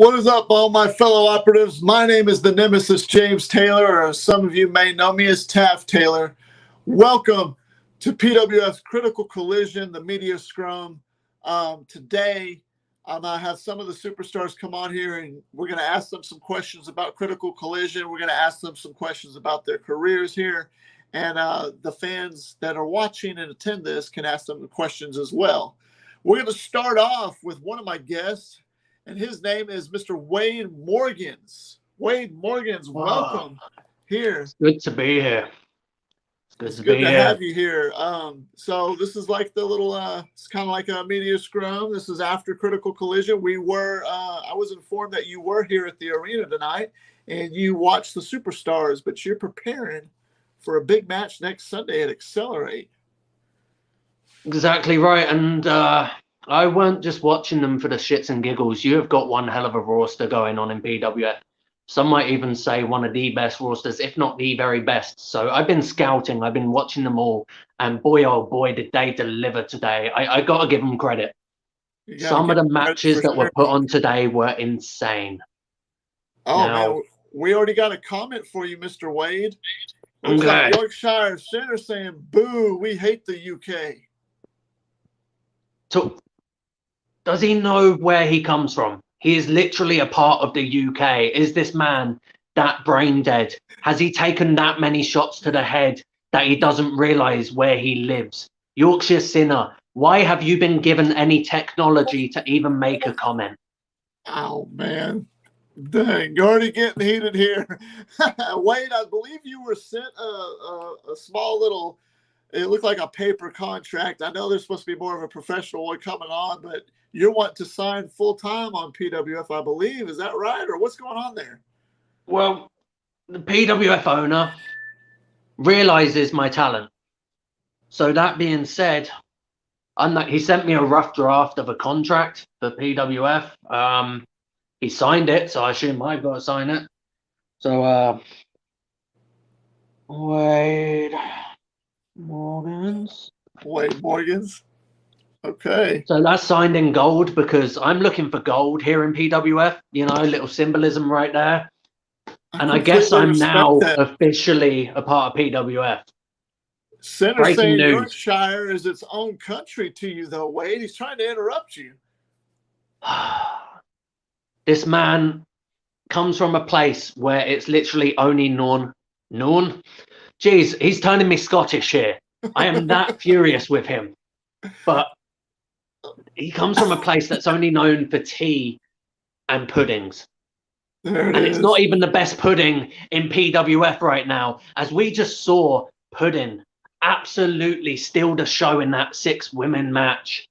What is up, all my fellow operatives? My name is the Nemesis James Taylor, or as some of you may know me as Taft Taylor. Welcome to PWF's Critical Collision, the media scrum. Today, I'm going to have some of the superstars come on here, and we're going to ask them some questions about Critical Collision. We're going to ask them some questions about their careers here, and the fans that are watching and attend this can ask them the questions as well. We're going to start off with one of my guests, and his name is Mr. Wade Morgans. Wade Morgans, welcome here. It's good to be here. It's good to have you here. So this is like the little, it's kind of like a media scrum. This is after Critical Collision. We were, I was informed that you were here at the arena tonight and you watched the superstars, but you're preparing for a big match next Sunday at Accelerate. Exactly right. And I weren't just watching them for the shits and giggles. You have got one hell of a roster going on in PWF. Some might even say one of the best rosters, if not the very best. So I've been scouting. I've been watching them all. And boy, oh boy, did they deliver today. I got to give them credit. Some of the matches that were put on today were insane. Oh, now, man, we already got a comment for you, Mr. Wade. Looks like Yorkshire Center saying, boo, we hate the UK. So, does he know where he comes from? He is literally a part of the UK. Is this man that brain dead? Has he taken that many shots to the head that he doesn't realize where he lives? Yorkshire Sinner, why have you been given any technology to even make a comment? Oh, man. Dang, you're already getting heated here. Wade, I believe you were sent a small little, it looked like a paper contract. I know there's supposed to be more of a professional one coming on, but you're wanting to sign full-time on PWF, I believe. Is that right, or what's going on there? Well, the PWF owner realizes my talent. So that being said, he sent me a rough draft of a contract for PWF. He signed it, so I assume I've got to sign it. So, Wade Morgans. Okay. So that's signed in gold because I'm looking for gold here in PWF. You know, little symbolism right there. And I guess I'm now officially a part of PWF. Senator saying Yorkshire is its own country to you, though, Wade. He's trying to interrupt you. This man comes from a place where it's literally only known. Jeez, he's turning me Scottish here. I am that furious with him. But he comes from a place that's only known for tea and puddings. And it's not even the best pudding in PWF right now, as we just saw Pudding absolutely steal the show in that 6-women match.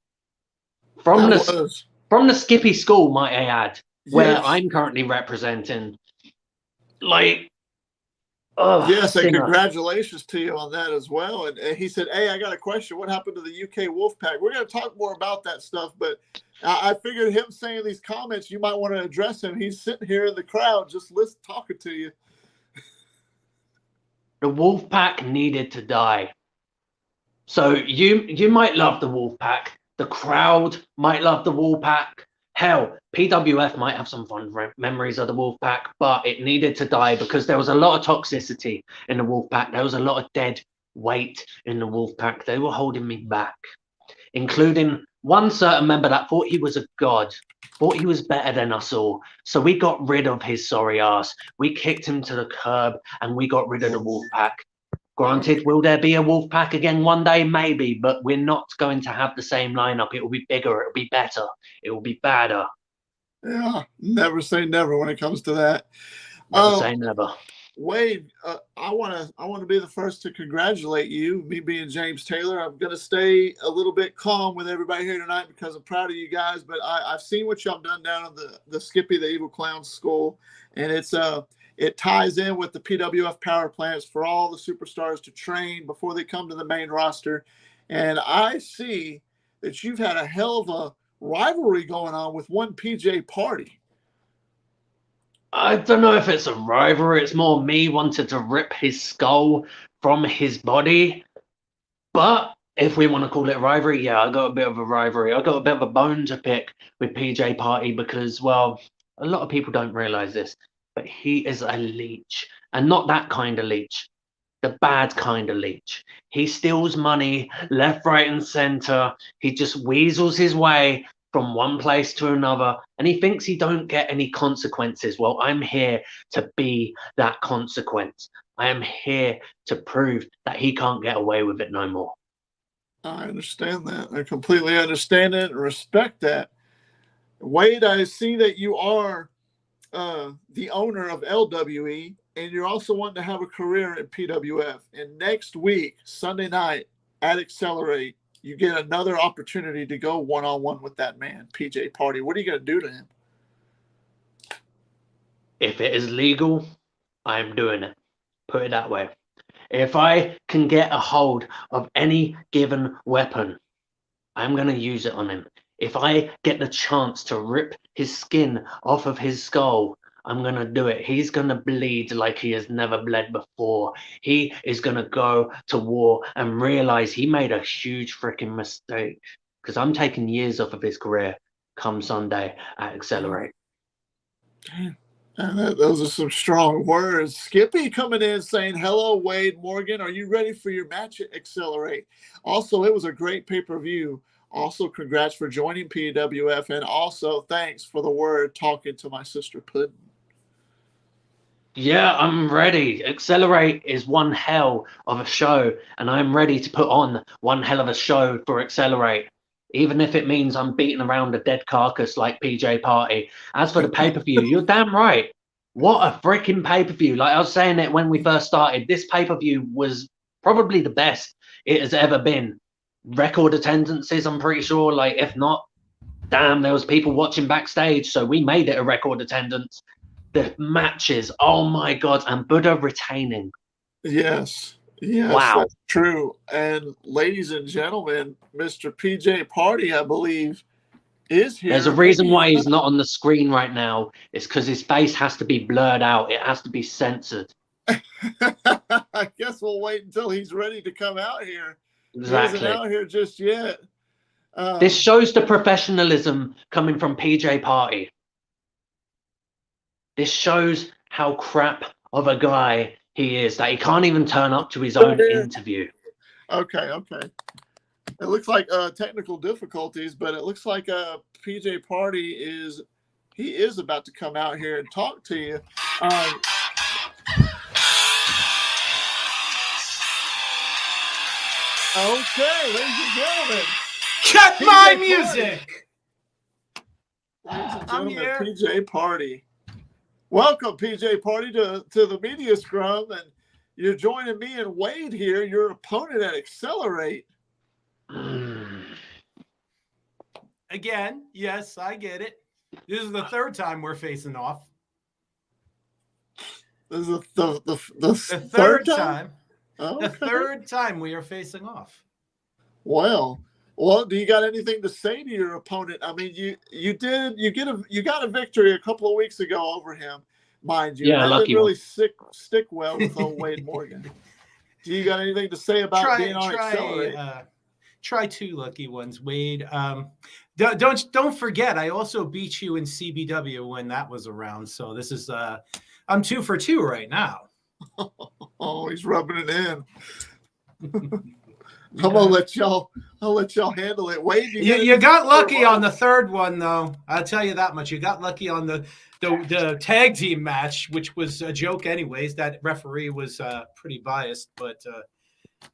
From the Skippy School, might I add, where I'm currently representing. Like, yes, and congratulations to you on that as well. And he said, hey, I got a question. What happened to the UK Wolfpack? We're going to talk more about that stuff, but I figured him saying these comments, you might want to address him. He's sitting here in the crowd just talking to you. The Wolfpack needed to die. So you might love the Wolfpack. The crowd might love the Wolfpack. Hell, PWF might have some fond memories of the Wolfpack, but it needed to die because there was a lot of toxicity in the Wolfpack. There was a lot of dead weight in the Wolfpack. They were holding me back, including one certain member that thought he was a god, thought he was better than us all. So we got rid of his sorry ass. We kicked him to the curb and we got rid of the Wolfpack. Granted, will there be a Wolfpack again one day? Maybe, but we're not going to have the same lineup. It will be bigger. It will be better. It will be badder. Yeah, never say never when it comes to that. Never say never. Wade, I want to be the first to congratulate you. Me being James Taylor, I'm going to stay a little bit calm with everybody here tonight because I'm proud of you guys. But I've seen what y'all done down at the Skippy, the Evil Clown School, and it ties in with the PWF power plants for all the superstars to train before they come to the main roster. And I see that you've had a hell of a rivalry going on with one PJ Party. I don't know if it's a rivalry. It's more me wanting to rip his skull from his body. But if we want to call it rivalry, yeah, I got a bit of a rivalry. I got a bit of a bone to pick with PJ Party because, well, A lot of people don't realize this, but he is a leech, and not that kind of leech, the bad kind of leech. He steals money left, right, and center. He just weasels his way from one place to another, and he thinks he don't get any consequences. Well, I'm here to be that consequence. I am here to prove that he can't get away with it no more. I understand that. I completely understand it and respect that. Wade, I see that you are the owner of LWE, and you're also wanting to have a career at PWF. And next week, Sunday night at Accelerate, you get another opportunity to go one-on-one with that man, PJ Party. What are you going to do to him? If it is legal, I'm doing it. Put it that way. If I can get a hold of any given weapon, I'm going to use it on him. If I get the chance to rip his skin off of his skull, I'm going to do it. He's going to bleed like he has never bled before. He is going to go to war and realize he made a huge freaking mistake, because I'm taking years off of his career come Sunday at Accelerate. Those are some strong words. Skippy coming in saying, hello, Wade Morgan. Are you ready for your match at Accelerate? Also, it was a great pay-per-view. Also, congrats for joining PWF. And also, thanks for the word talking to my sister Puddin'. Yeah, I'm ready. Accelerate is one hell of a show, and I'm ready to put on one hell of a show for Accelerate, even if it means I'm beating around a dead carcass like PJ Party. As for the pay-per-view, you're damn right. What a freaking pay-per-view. Like I was saying it when we first started, this pay-per-view was probably the best it has ever been. Record attendances, I'm pretty sure. Like, if not, damn, there was people watching backstage, so we made it a record attendance. The matches, oh my God, and Buddha retaining. Yes, Wow. that's true. And ladies and gentlemen, Mr. PJ Party, I believe, is here. There's a reason why he's not on the screen right now. It's because his face has to be blurred out. It has to be censored. I guess we'll wait until he's ready to come out here. Exactly. He isn't out here just yet. This shows the professionalism coming from PJ Party. This shows how crap of a guy he is, that he can't even turn up to his own interview. Okay. It looks like technical difficulties, but it looks like PJ Party is about to come out here and talk to you. Okay, ladies and gentlemen. Cut PJ my Party. music! Ladies and I'm gentlemen, here. PJ Party. Welcome, PJ Party, to the Media Scrum, and you're joining me and Wade here, your opponent at Accelerate. Again, yes, I get it. This is the third time we're facing off. This is the third time. Oh, The third time we are facing off. Well, do you got anything to say to your opponent? I mean, you got a victory a couple of weeks ago over him, mind you. Yeah, that lucky didn't really stick well with old Wade Morgan. Do you got anything to say about being on Accelerate? Try two lucky ones, Wade. Don't forget, I also beat you in CBW when that was around. So this is I'm 2 for 2 right now. Oh, he's rubbing it in. I'll let y'all handle it. Wade, you got lucky on the third one, though. I'll tell you that much. You got lucky on the tag team match, which was a joke anyways. That referee was pretty biased, but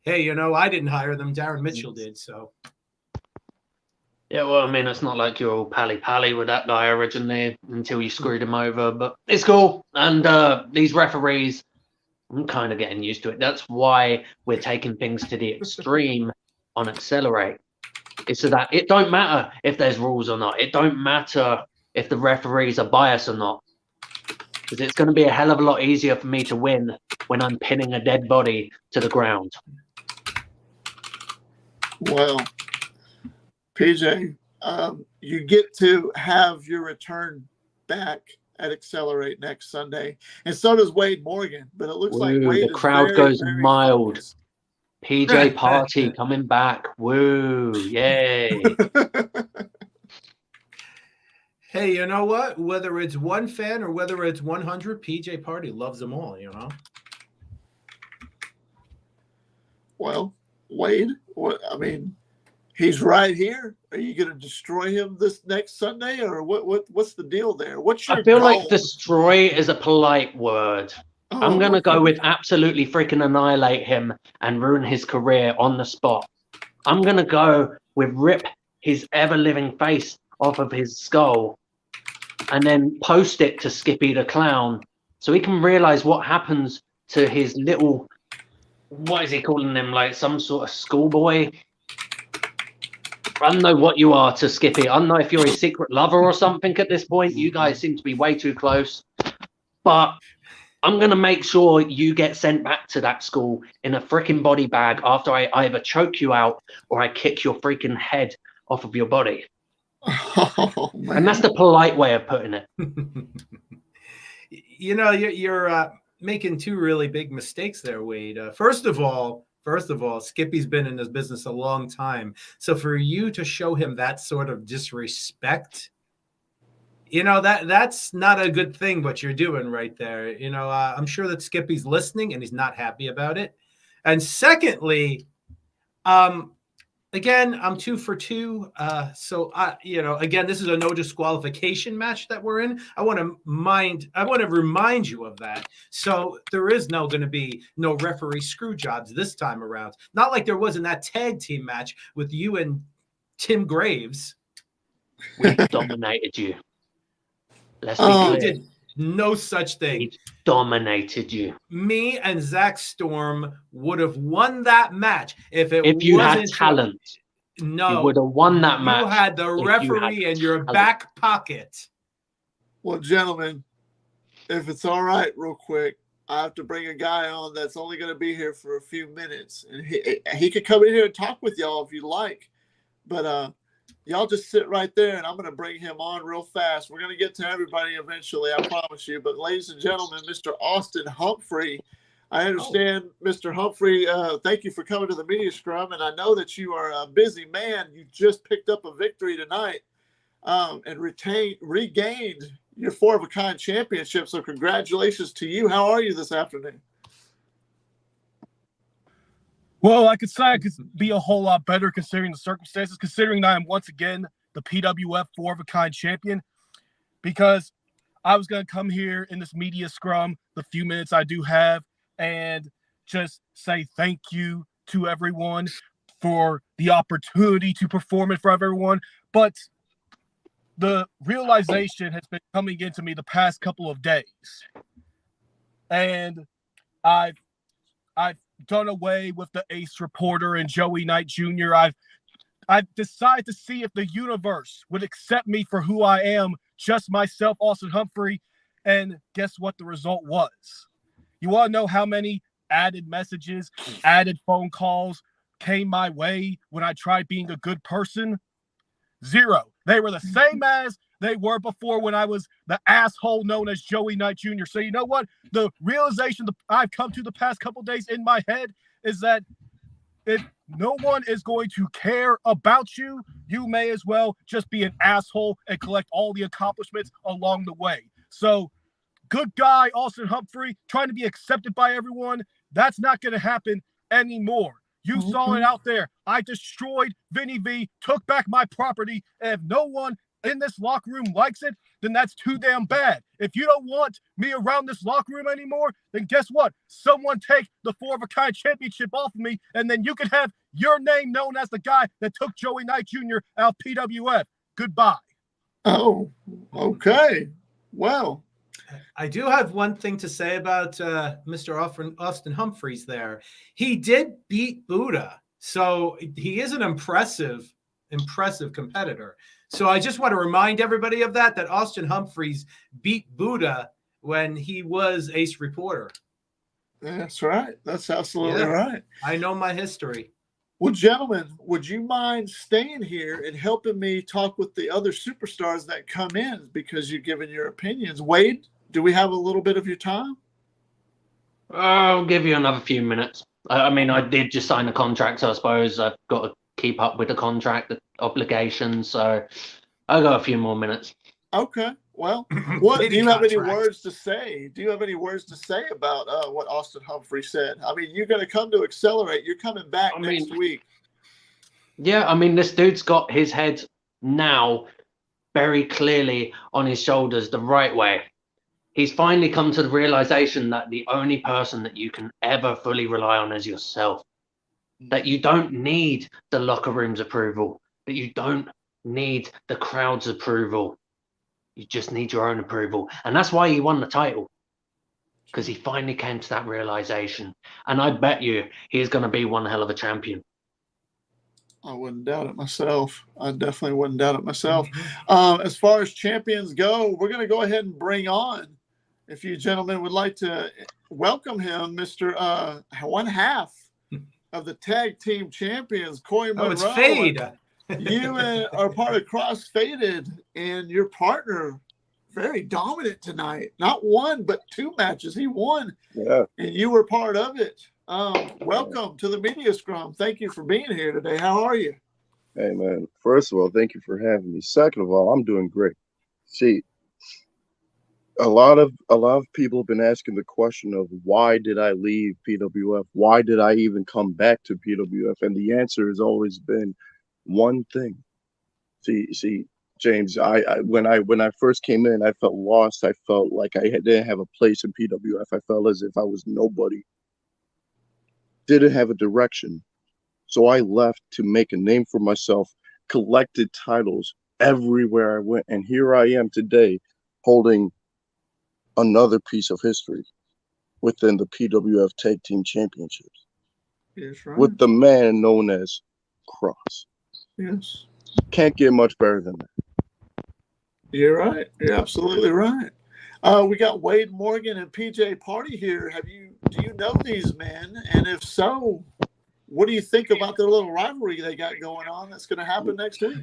hey, I didn't hire them. Darren Mitchell did, so. Yeah, well, I mean, it's not like you're all pally-pally with that guy originally until you screwed him over, but it's cool. And these referees, I'm kind of getting used to it. That's why we're taking things to the extreme on Accelerate. It's so that it don't matter if there's rules or not. It don't matter if the referees are biased or not. Because it's going to be a hell of a lot easier for me to win when I'm pinning a dead body to the ground. Well, PJ, you get to have your return back at Accelerate next Sunday, and so does Wade Morgan. But it looks like Wade the crowd goes very mild. focused. PJ Party coming back. Woo! Yay! Hey, you know what? Whether it's one fan or whether it's 100, PJ Party loves them all, you know? Well, Wade, I mean, he's right here. Are you going to destroy him this next Sunday, or what's the deal there? What's your I feel goal? like destroy is a polite word. I'm going to go with absolutely freaking annihilate him and ruin his career on the spot. I'm going to go with rip his ever-living face off of his skull and then post it to Skippy the Clown so he can realize what happens to his little, what is he calling him, like some sort of schoolboy? I don't know what you are to Skippy. I don't know if you're his secret lover or something at this point. You guys seem to be way too close. But I'm going to make sure you get sent back to that school in a freaking body bag after I either choke you out or I kick your freaking head off of your body. Oh, man. And that's the polite way of putting it. You know, you're making two really big mistakes there, Wade. First of all, Skippy's been in this business a long time. So for you to show him that sort of disrespect, you know, that's not a good thing what you're doing right there. You know, I'm sure that Skippy's listening and he's not happy about it. And secondly, again, I'm 2 for 2. So you know, again, this is a no disqualification match that we're in. I want to remind you of that. So there is going to be no referee screw jobs this time around. Not like there was in that tag team match with you and Tim Graves. We dominated you. Let's be clear. We did no such thing. We dominated you. Me and Zach Storm would have won that match if you had talent. No, you would have won that match. You had the referee in your back pocket. Well, gentlemen, if it's all right, real quick, I have to bring a guy on that's only going to be here for a few minutes, and he could come in here and talk with y'all if you like, but y'all just sit right there, and I'm going to bring him on real fast. We're going to get to everybody eventually, I promise you. But ladies and gentlemen, Mr. Austin Humphrey. I understand, Mr. Humphrey, thank you for coming to the Media Scrum, and I know that you are a busy man. You just picked up a victory tonight and regained your 4-of-a-kind championship, so congratulations to you. How are you this afternoon? Well, I could say I could be a whole lot better considering the circumstances, considering that I'm once again the PWF 4-of-a-kind champion, because I was going to come here in this media scrum, the few minutes I do have, and just say thank you to everyone for the opportunity to perform in front of everyone. But the realization has been coming into me the past couple of days, and I've done away with the ace reporter and Joey Knight Jr. I've decided to see if the universe would accept me for who I am, just myself, Austin Humphrey, and guess what the result was? You want to know how many added messages, added phone calls came my way when I tried being a good person? 0. They were the same as they were before when I was the asshole known as Joey Knight Jr. So you know what? The realization that I've come to the past couple days in my head is that if no one is going to care about you, you may as well just be an asshole and collect all the accomplishments along the way. So good guy, Austin Humphrey, trying to be accepted by everyone, that's not going to happen anymore. You saw it out there. I destroyed Vinny V, took back my property, and if no one in this locker room likes it, then that's too damn bad. If you don't want me around this locker room anymore, then guess what? Someone take the 4-of-a-kind championship off of me, and then you can have your name known as the guy that took Joey Knight Jr. out of PWF. Goodbye. Oh, okay. Well, I do have one thing to say about Mr. Austin Humphreys there. He did beat Buddha, so he is an impressive competitor. So I just want to remind everybody of that Austin Humphreys beat Buddha when he was ace reporter. That's right. That's absolutely right. I know my history. Well, gentlemen, would you mind staying here and helping me talk with the other superstars that come in because you've given your opinions? Wade, do we have a little bit of your time? I'll give you another few minutes. I mean, I did just sign a contract, so I suppose I've got to keep up with the contract, the obligations. So I'll go a few more minutes. Okay. Well, what do Pity you have any contract. words to say? Do you have any words to say about what Austin Humphrey said? I mean, you're going to come to Accelerate. You're coming back next week. Yeah, I mean, this dude's got his head now very clearly on his shoulders the right way. He's finally come to the realization that the only person that you can ever fully rely on is yourself. That you don't need the locker room's approval. That you don't need the crowd's approval. You just need your own approval. And that's why he won the title. Because he finally came to that realization. And I bet you he is going to be one hell of a champion. I wouldn't doubt it myself. I definitely wouldn't doubt it myself. As far as champions go, we're going to go ahead and bring on, if you gentlemen would like to welcome him, Mr. One half of the tag team champions, Corey Monroe. Oh, it's Fade. You are part of Cross Faded, and your partner very dominant tonight. Not one, but two matches. He won, and you were part of it. Welcome to the Media Scrum. Thank you for being here today. How are you? Hey, man. First of all, thank you for having me. Second of all, I'm doing great. See, a lot of people have been asking the question of why did I leave PWF? Why did I even come back to PWF? And the answer has always been one thing. See, James, I when I first came in, I felt lost. I felt like I didn't have a place in PWF. I felt as if I was nobody. Didn't have a direction. So I left to make a name for myself, collected titles everywhere I went. And here I am today holding another piece of history within the PWF Tag Team Championships. Yes, right. With the man known as Cross. Yes. Can't get much better than that. You're right. You're absolutely right. We got Wade Morgan and PJ Party here. Do you know these men? And if so, what do you think about their little rivalry they got going on that's going to happen next week?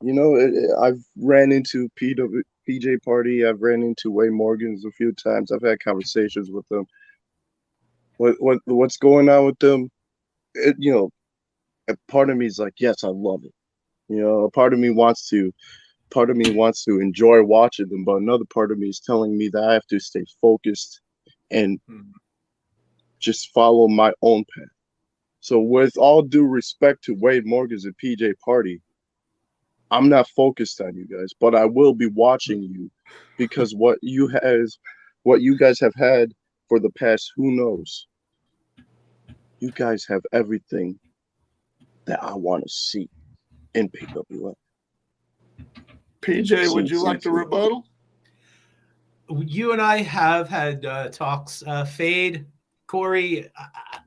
You know, I've ran into PJ Party. I've ran into Wade Morgan's a few times. I've had conversations with them. What's going on with them? A part of me is like, yes, I love it. You know, a part of me wants to enjoy watching them, but another part of me is telling me that I have to stay focused and just follow my own path. So with all due respect to Wade Morgan's and PJ Party, I'm not focused on you guys, but I will be watching you because what you guys have had for the past, who knows, you guys have everything that I want to see in PWF. PJ, would you like to rebuttal? You and I have had talks. Fade, Corey,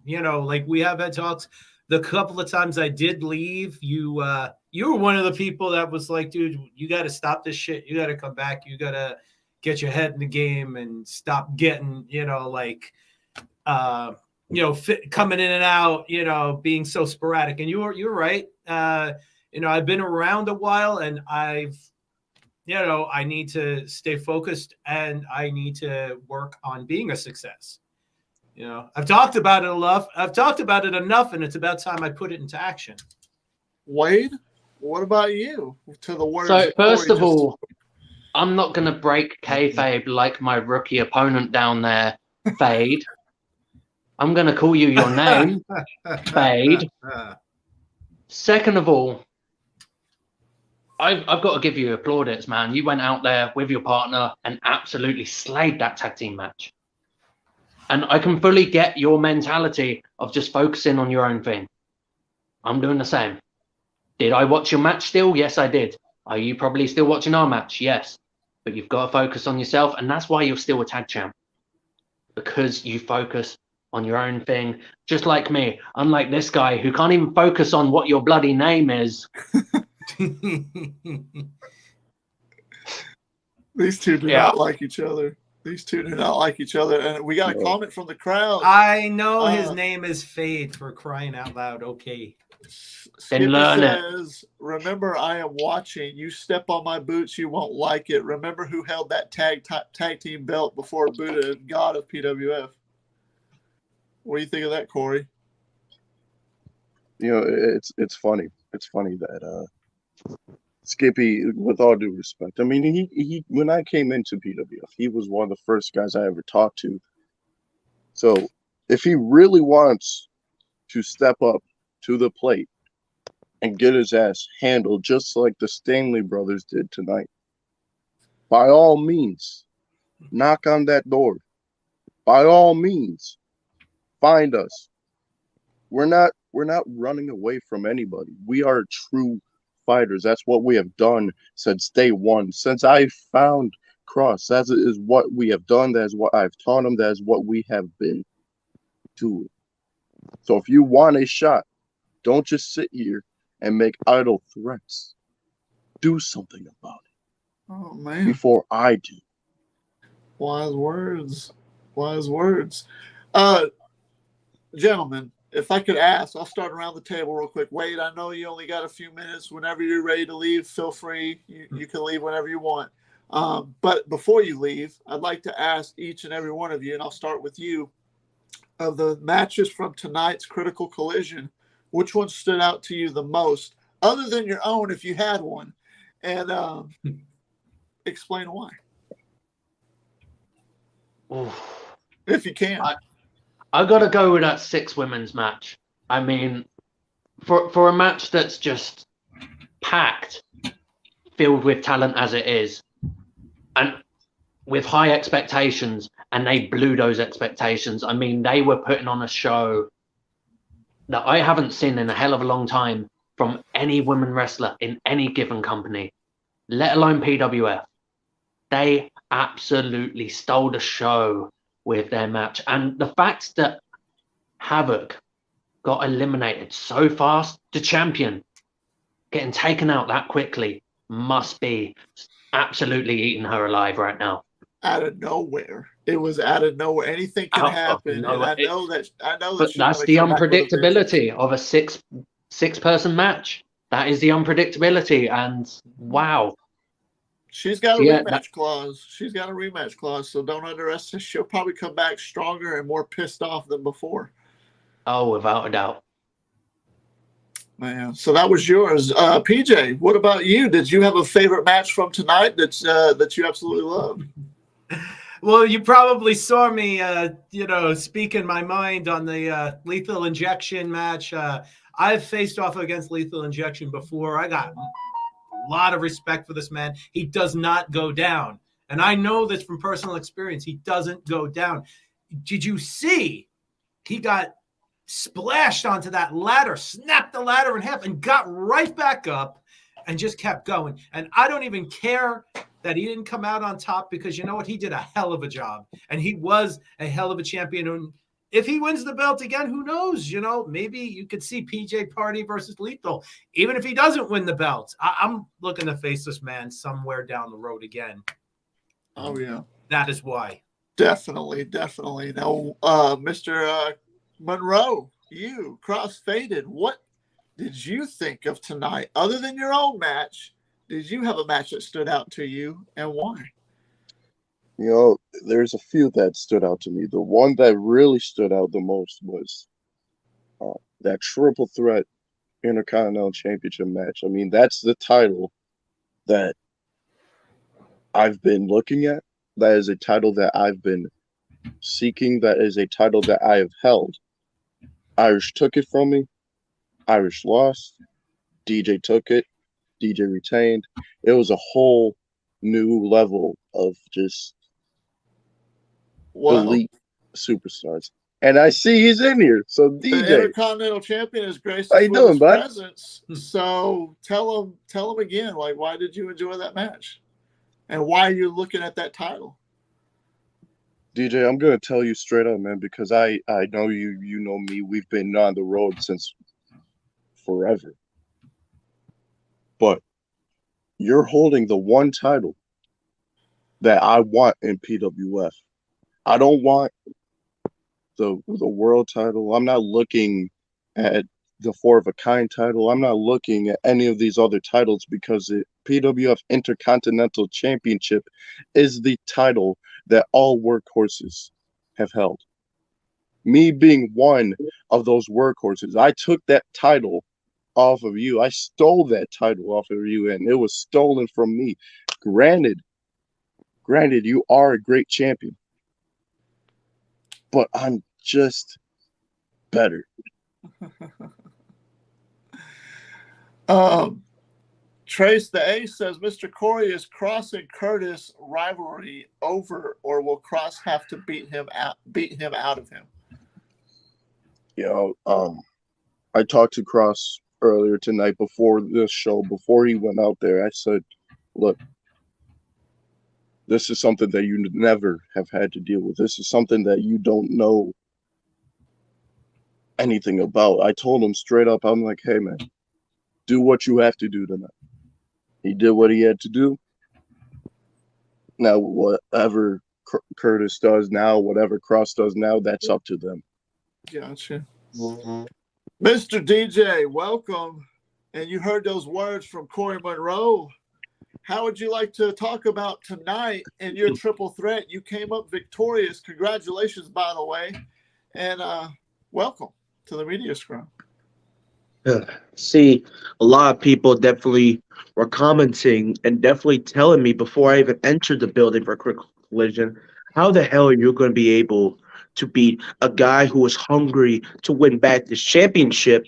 like we have had talks. The couple of times I did leave, you were one of the people that was like, dude, you got to stop this shit. You got to come back. You got to get your head in the game and stop getting, coming in and out, being so sporadic. And you're right. I've been around a while, and I need to stay focused, and I need to work on being a success. I've talked about it enough. And it's about time I put it into action. Wade, what about you? To the words. So first of all, I'm not going to break kayfabe like my rookie opponent down there, Fade. I'm going to call you your name, Fade. Second of all, I've got to give you plaudits, man. You went out there with your partner and absolutely slayed that tag team match. And I can fully get your mentality of just focusing on your own thing. I'm doing the same. Did I watch your match still? Yes, I did. Are you probably still watching our match? Yes. But you've got to focus on yourself, and that's why you're still a tag champ. Because you focus on your own thing, just like me. Unlike this guy who can't even focus on what your bloody name is. These two do not like each other. And we got a comment from the crowd. I know his name is Fade, for crying out loud. Okay. Skippy says, remember, I am watching. You step on my boots, you won't like it. Remember who held that tag team belt before Buddha, god of PWF. What do you think of that, Corey? It's funny. It's funny that Skippy, with all due respect, I mean, he when I came into PWF, he was one of the first guys I ever talked to. So if he really wants to step up to the plate and get his ass handled just like the Stanley brothers did tonight, by all means, knock on that door. By all means, find us. We're not running away from anybody. We are true fighters. That's what we have done since day one. Since I found Cross, that is what we have done. That is what I've taught him. That is what we have been doing. So if you want a shot, don't just sit here and make idle threats. Do something about it. Oh man. Before I do. Wise words. Wise words. Gentlemen, if I could ask, I'll start around the table real quick. Wade, I know you only got a few minutes. Whenever you're ready to leave, feel free. You can leave whenever you want. But before you leave, I'd like to ask each and every one of you, and I'll start with you, of the matches from tonight's Critical Collision, which one stood out to you the most, other than your own if you had one? And explain why. Oof. If you can. I got to go with that 6 women's match. I mean, for a match that's just packed, filled with talent as it is, and with high expectations, and they blew those expectations. I mean, they were putting on a show that I haven't seen in a hell of a long time from any women wrestler in any given company, let alone PWF. They absolutely stole the show with their match. And the fact that Havoc got eliminated so fast, the champion getting taken out that quickly must be absolutely eating her alive right now. Out of nowhere. It was out of nowhere. Anything can happen. And I know that But that's the unpredictability of a six person match. That is the unpredictability. And wow. She's got a rematch clause. She's got a rematch clause, so don't underestimate. She'll probably come back stronger and more pissed off than before. Oh, without a doubt. Man, so that was yours. PJ, what about you? Did you have a favorite match from tonight that you absolutely loved? Well, you probably saw me, speaking my mind on the Lethal Injection match. I've faced off against Lethal Injection before. I got a lot of respect for this man. He does not go down. And I know this from personal experience. He doesn't go down. Did you see he got splashed onto that ladder, snapped the ladder in half, and got right back up and just kept going? And I don't even care that he didn't come out on top, because you know what? He did a hell of a job. And he was a hell of a champion. And if he wins the belt again, who knows? Maybe you could see PJ Party versus Lethal. Even if he doesn't win the belt, I'm looking to face this man somewhere down the road again. Oh, yeah. That is why. Definitely. Now, Mr. Monroe, you cross-faded. What did you think of tonight? Other than your own match, did you have a match that stood out to you, and why? There's a few that stood out to me. The one that really stood out the most was that triple threat Intercontinental Championship match. I mean, that's the title that I've been looking at. That is a title that I've been seeking. That is a title that I have held. Irish took it from me. Irish lost. DJ took it. DJ retained. It was a whole new level of just elite superstars. And I see he's in here. So DJ, the Intercontinental Champion is graced with his presence. So tell him again, why did you enjoy that match? And why are you looking at that title? DJ, I'm gonna tell you straight up, man, because I know you know me. We've been on the road since forever. But you're holding the one title that I want in PWF. I don't want the world title. I'm not looking at the 4 of a Kind title. I'm not looking at any of these other titles, because the PWF Intercontinental Championship is the title that all workhorses have held. Me being one of those workhorses, I took that title off of you. I stole that title off of you, and it was stolen from me. Granted, you are a great champion, but I'm just better. Trace the Ace says Mr. Corey is Cross and Curtis rivalry over, or will Cross have to beat him out of him? I talked to Cross earlier tonight before this show, before he went out there. I said, look, this is something that you never have had to deal with. This is something that you don't know anything about. I told him straight up, I'm like, hey, man, do what you have to do tonight. He did what he had to do. Now, whatever Curtis does now, whatever Cross does now, that's up to them. Gotcha. Mr. DJ, welcome. And you heard those words from Corey Monroe. How would you like to talk about tonight in your triple threat? You came up victorious. Congratulations, by the way. And welcome to the Media Scrum. See, a lot of people definitely were commenting and definitely telling me before I even entered the building for Critical Collision, how the hell are you going to be able to beat a guy who is hungry to win back this championship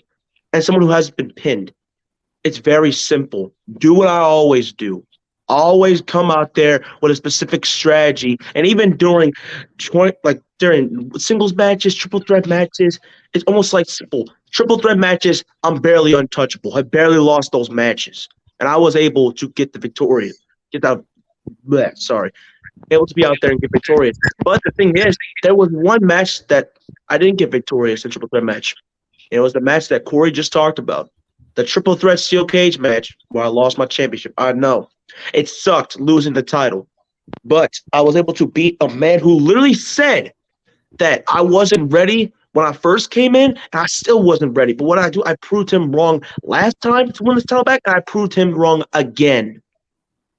and someone who hasn't been pinned? It's very simple. Do what I always do. Always come out there with a specific strategy, and even during singles matches, triple threat matches, it's almost like simple. Triple threat matches, I'm barely untouchable. I barely lost those matches, and I was able to get the victorious. Able to be out there and get victorious. But the thing is, there was one match that I didn't get victorious in triple threat match. It was the match that Corey just talked about, the triple threat steel cage match where I lost my championship. I know. It sucked losing the title, but I was able to beat a man who literally said that I wasn't ready when I first came in, and I still wasn't ready. But what I do, I proved him wrong last time to win this title back, and I proved him wrong again.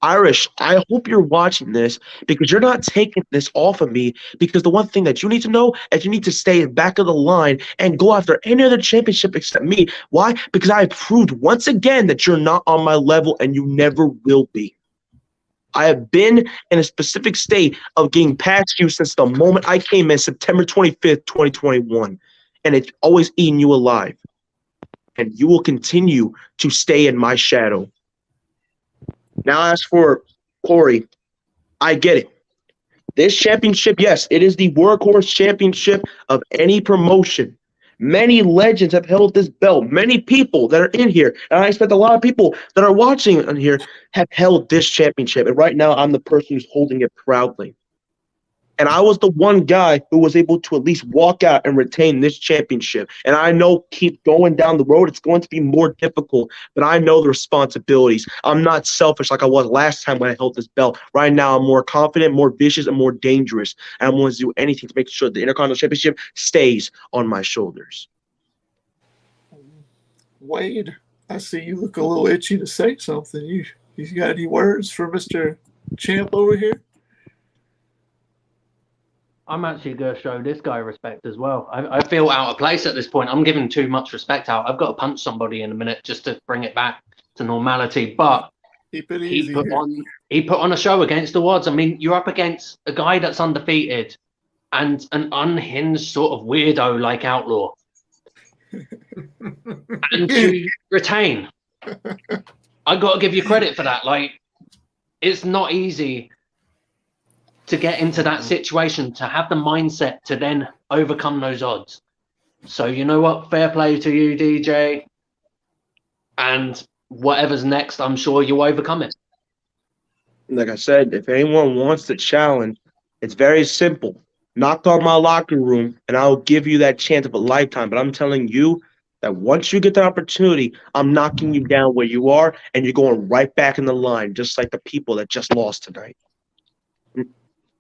Irish, I hope you're watching this because you're not taking this off of me, because the one thing that you need to know is you need to stay in back of the line and go after any other championship except me. Why? Because I proved once again that you're not on my level and you never will be. I have been in a specific state of getting past you since the moment I came in September 25th, 2021, and it's always eaten you alive. And you will continue to stay in my shadow. Now, as for Corey, I get it. This championship, yes, it is the workhorse championship of any promotion. Many legends have held this belt. Many people that are in here, and I expect a lot of people that are watching on here, have held this championship. And right now, I'm the person who's holding it proudly. And I was the one guy who was able to at least walk out and retain this championship. And I know keep going down the road, it's going to be more difficult, but I know the responsibilities. I'm not selfish like I was last time when I held this belt. Right now, I'm more confident, more vicious, and more dangerous. And I'm willing to do anything to make sure the Intercontinental Championship stays on my shoulders. Wade, I see you look a little itchy to say something. You got any words for Mr. Champ over here? I'm actually going to show this guy respect as well. I feel out of place at this point. I'm giving too much respect out. I've got to punch somebody in a minute just to bring it back to normality. But keep it easy. He put on a show against the odds. I mean, you're up against a guy that's undefeated and an unhinged sort of weirdo like Outlaw. And to retain. I got to give you credit for that. Like, it's not easy to get into that situation, to have the mindset to then overcome those odds. So you know what? Fair play to you, DJ. And whatever's next, I'm sure you'll overcome it. Like I said, if anyone wants to challenge, it's very simple. Knock on my locker room, and I'll give you that chance of a lifetime. But I'm telling you that once you get the opportunity, I'm knocking you down where you are, and you're going right back in the line, just like the people that just lost tonight.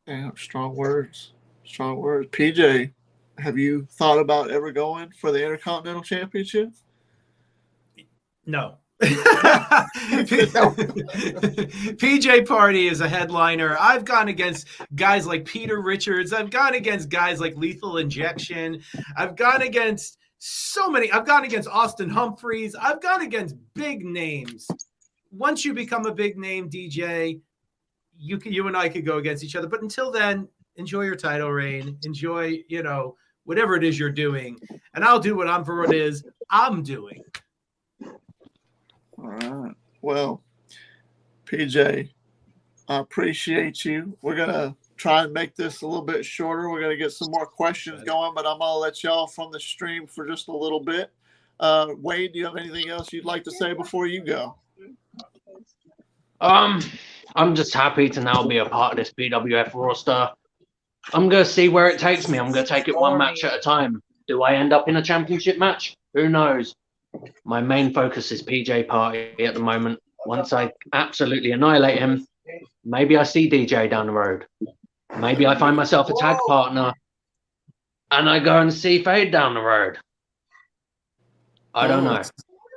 Damn, strong words. Strong words. PJ, have you thought about ever going for the Intercontinental Championship? No. PJ Party is a headliner. I've gone against guys like Peter Richards. I've gone against guys like Lethal Injection. I've gone against so many. I've gone against Austin Humphreys. I've gone against big names. Once you become a big name DJ, you and I could go against each other. But until then, enjoy your title reign. Enjoy, whatever it is you're doing. And I'll do whatever it is I'm doing. All right. Well, PJ, I appreciate you. We're going to try and make this a little bit shorter. We're going to get some more questions going, but I'm going to let y'all from the stream for just a little bit. Wade, do you have anything else you'd like to say before you go? I'm just happy to now be a part of this PWF roster. I'm going to see where it takes me. I'm going to take it one match at a time. Do I end up in a championship match? Who knows? My main focus is PJ Party at the moment. Once I absolutely annihilate him, maybe I see DJ down the road. Maybe I find myself a tag partner and I go and see Fade down the road. I don't know.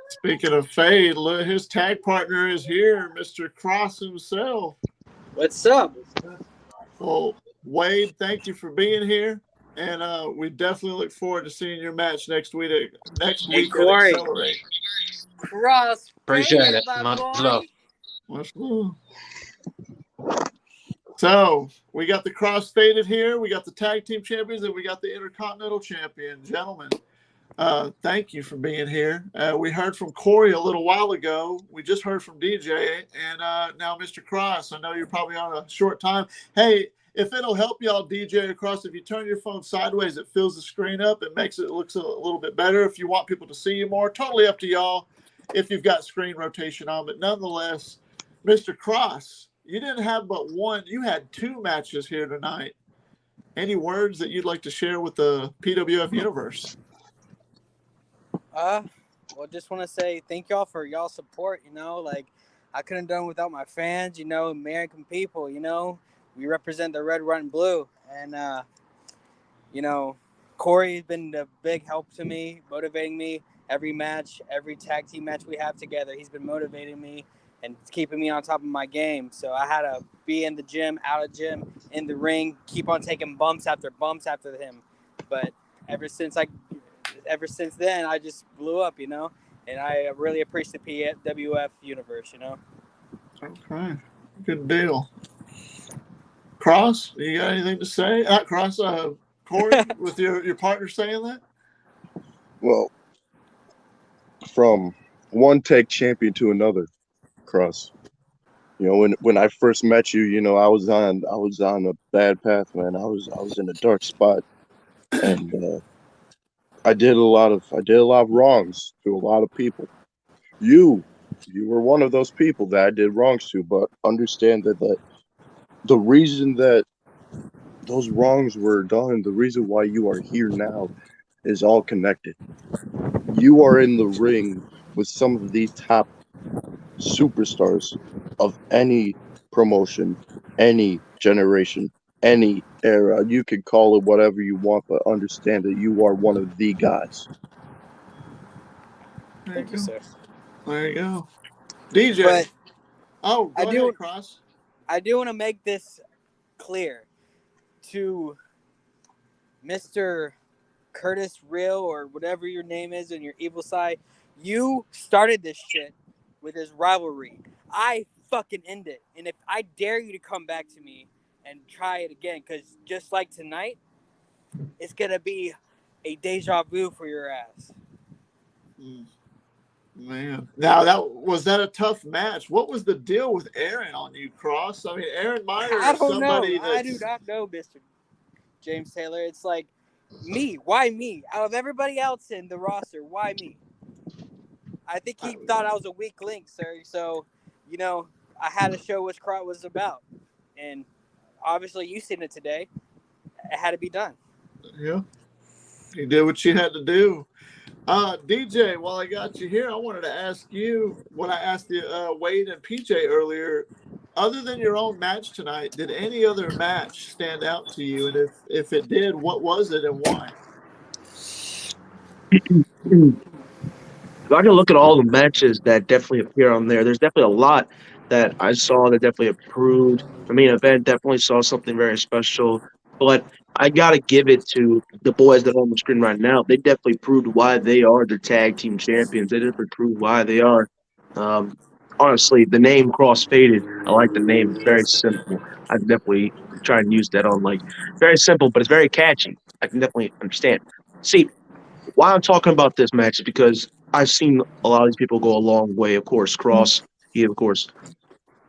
Speaking of Fade, his tag partner is here, Mr. Cross himself. What's up? Well, Wade, thank you for being here. And we definitely look forward to seeing your match next week. At Corey. Accelerate. Cross. Appreciate it. Much love. Much love. So we got the Cross Faded here. We got the tag team champions, and we got the Intercontinental champion. Gentlemen, thank you for being here. We heard from Corey a little while ago. We just heard from DJ, and now Mr. Cross. I know you're probably on a short time. Hey, if it'll help y'all, DJ Cross, if you turn your phone sideways, it fills the screen up. It makes it look a little bit better. If you want people to see you more, totally up to y'all if you've got screen rotation on. But nonetheless, Mr. Cross, you didn't have but one. You had two matches here tonight. Any words that you'd like to share with the PWF universe? Well, just want to say thank y'all for y'all support. I couldn't have done without my fans. American people. We represent the red, white, and blue. And Corey's been a big help to me, motivating me every match, every tag team match we have together. He's been motivating me and keeping me on top of my game. So I had to be in the gym, out of gym, in the ring, keep on taking bumps after him. But ever since then, I just blew up, and I really appreciate the PWF universe, Okay, good deal. Cross, you got anything to say? Cross, Corey, with your partner saying that? Well, from one tag champion to another, Cross. When I first met you, I was on a bad path, man. I was in a dark spot, and I did a lot of wrongs to a lot of people. You were one of those people that I did wrongs to, but understand that the reason that those wrongs were done, the reason why you are here now, is all connected. You are in the ring with some of the top superstars of any promotion, any generation, any era. You could call it whatever you want, but understand that you are one of the guys. Thank you, sir. There you go. DJ. But go ahead, Cross. I do want to make this clear to Mr. Curtis Real, or whatever your name is in your evil side. You started this shit with this rivalry. I fucking end it. And if I dare you to come back to me and try it again, because just like tonight, it's going to be a deja vu for your ass. Man. Now, was that a tough match? What was the deal with Aaron on you, Cross? I mean, Aaron Meyer I is don't somebody know. I do not know, Mr. James Taylor. It's like, me. Why me? Out of everybody else in the roster, why me? I think he thought I was a weak link, sir. So, I had to show what Crowd was about. And obviously, you seen it today. It had to be done. Yeah. You did what you had to do. DJ, while I got you here, I wanted to ask you what I asked Wade and PJ earlier. Other than your own match tonight, did any other match stand out to you? And if it did, what was it and why? If I can look at all the matches that definitely appear on there, there's definitely a lot that I saw that definitely approved. The main event definitely saw something very special. But I gotta give it to the boys that are on the screen right now. They definitely proved why they are the tag team champions. They definitely proved why they are. Um, Honestly, the name Cross Faded, I like the name. It's very simple. I definitely try and use that on like very simple, but it's very catchy. I can definitely understand. See, why I'm talking about this match is because I've seen a lot of these people go a long way. Of course, Cross, he of course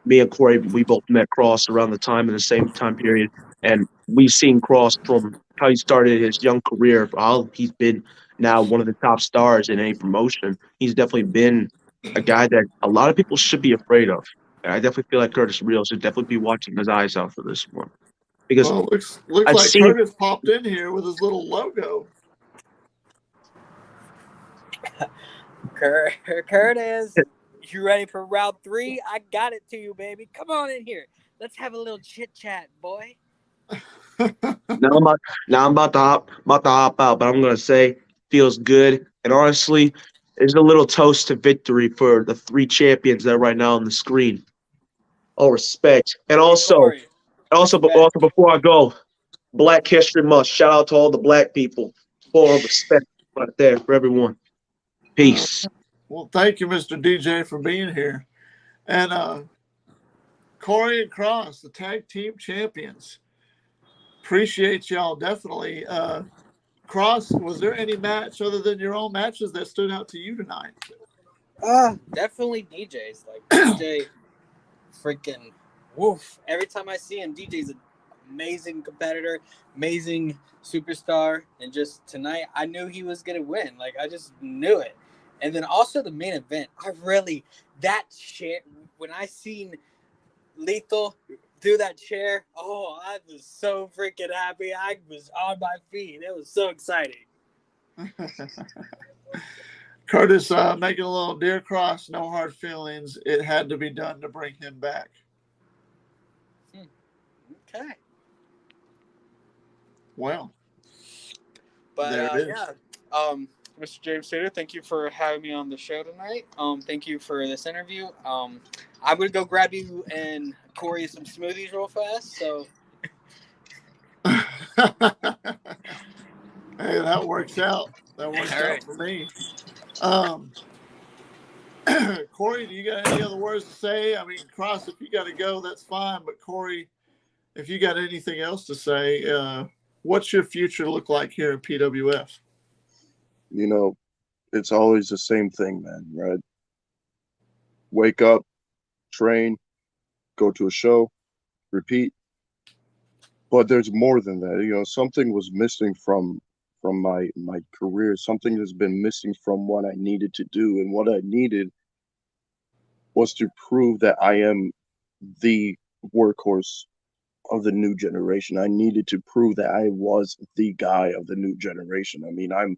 me and Corey, we both met Cross around the time in the same time period, and we've seen Cross from how he started his young career, for how he's been now one of the top stars in any promotion. He's definitely been a guy that a lot of people should be afraid of. And I definitely feel like Curtis Real should definitely be watching his eyes out for this one because Well, looks I've like seen. Curtis popped in here with his little logo. Curtis, you ready for round 3? I got it to you, baby. Come on in here. Let's have a little chit chat, boy. Now I'm about to hop out, but I'm gonna say feels good. And honestly, it's a little toast to victory for the 3 champions that are right now on the screen. All respect. And Corey, respect. also before I go, Black History Month. Shout out to all the black people. Full of respect right there for everyone. Peace. Well, thank you, Mr. DJ, for being here. And Corey and Cross, the tag team champions. Appreciate y'all definitely. Cross, was there any match other than your own matches that stood out to you tonight? Definitely DJ's. Like DJ freaking woof. Every time I see him, DJ's an amazing competitor, amazing superstar. And just tonight, I knew he was going to win. Like, I just knew it. And then also the main event. That shit, when I seen Lethal do that chair, I was so freaking happy. I was on my feet. It was so exciting. Curtis making a little dear Cross, no hard feelings. It had to be done to bring him back. Okay. Well, but there it is. Yeah. Mr. James Taylor, thank you for having me on the show tonight. Thank you for this interview. I'm gonna go grab you and Corey some smoothies real fast. So. Hey, that works out. That works All right. out for me. Corey, do you got any other words to say? I mean, Cross, if you got to go, that's fine. But Corey, if you got anything else to say, what's your future look like here at PWF? You know, it's always the same thing, man, right? Wake up, train, go to a show, repeat. But there's more than that. You know, something was missing from my career. Something has been missing from what I needed to do. And what I needed was to prove that I am the workhorse of the new generation. I needed to prove that I was the guy of the new generation. I mean, I'm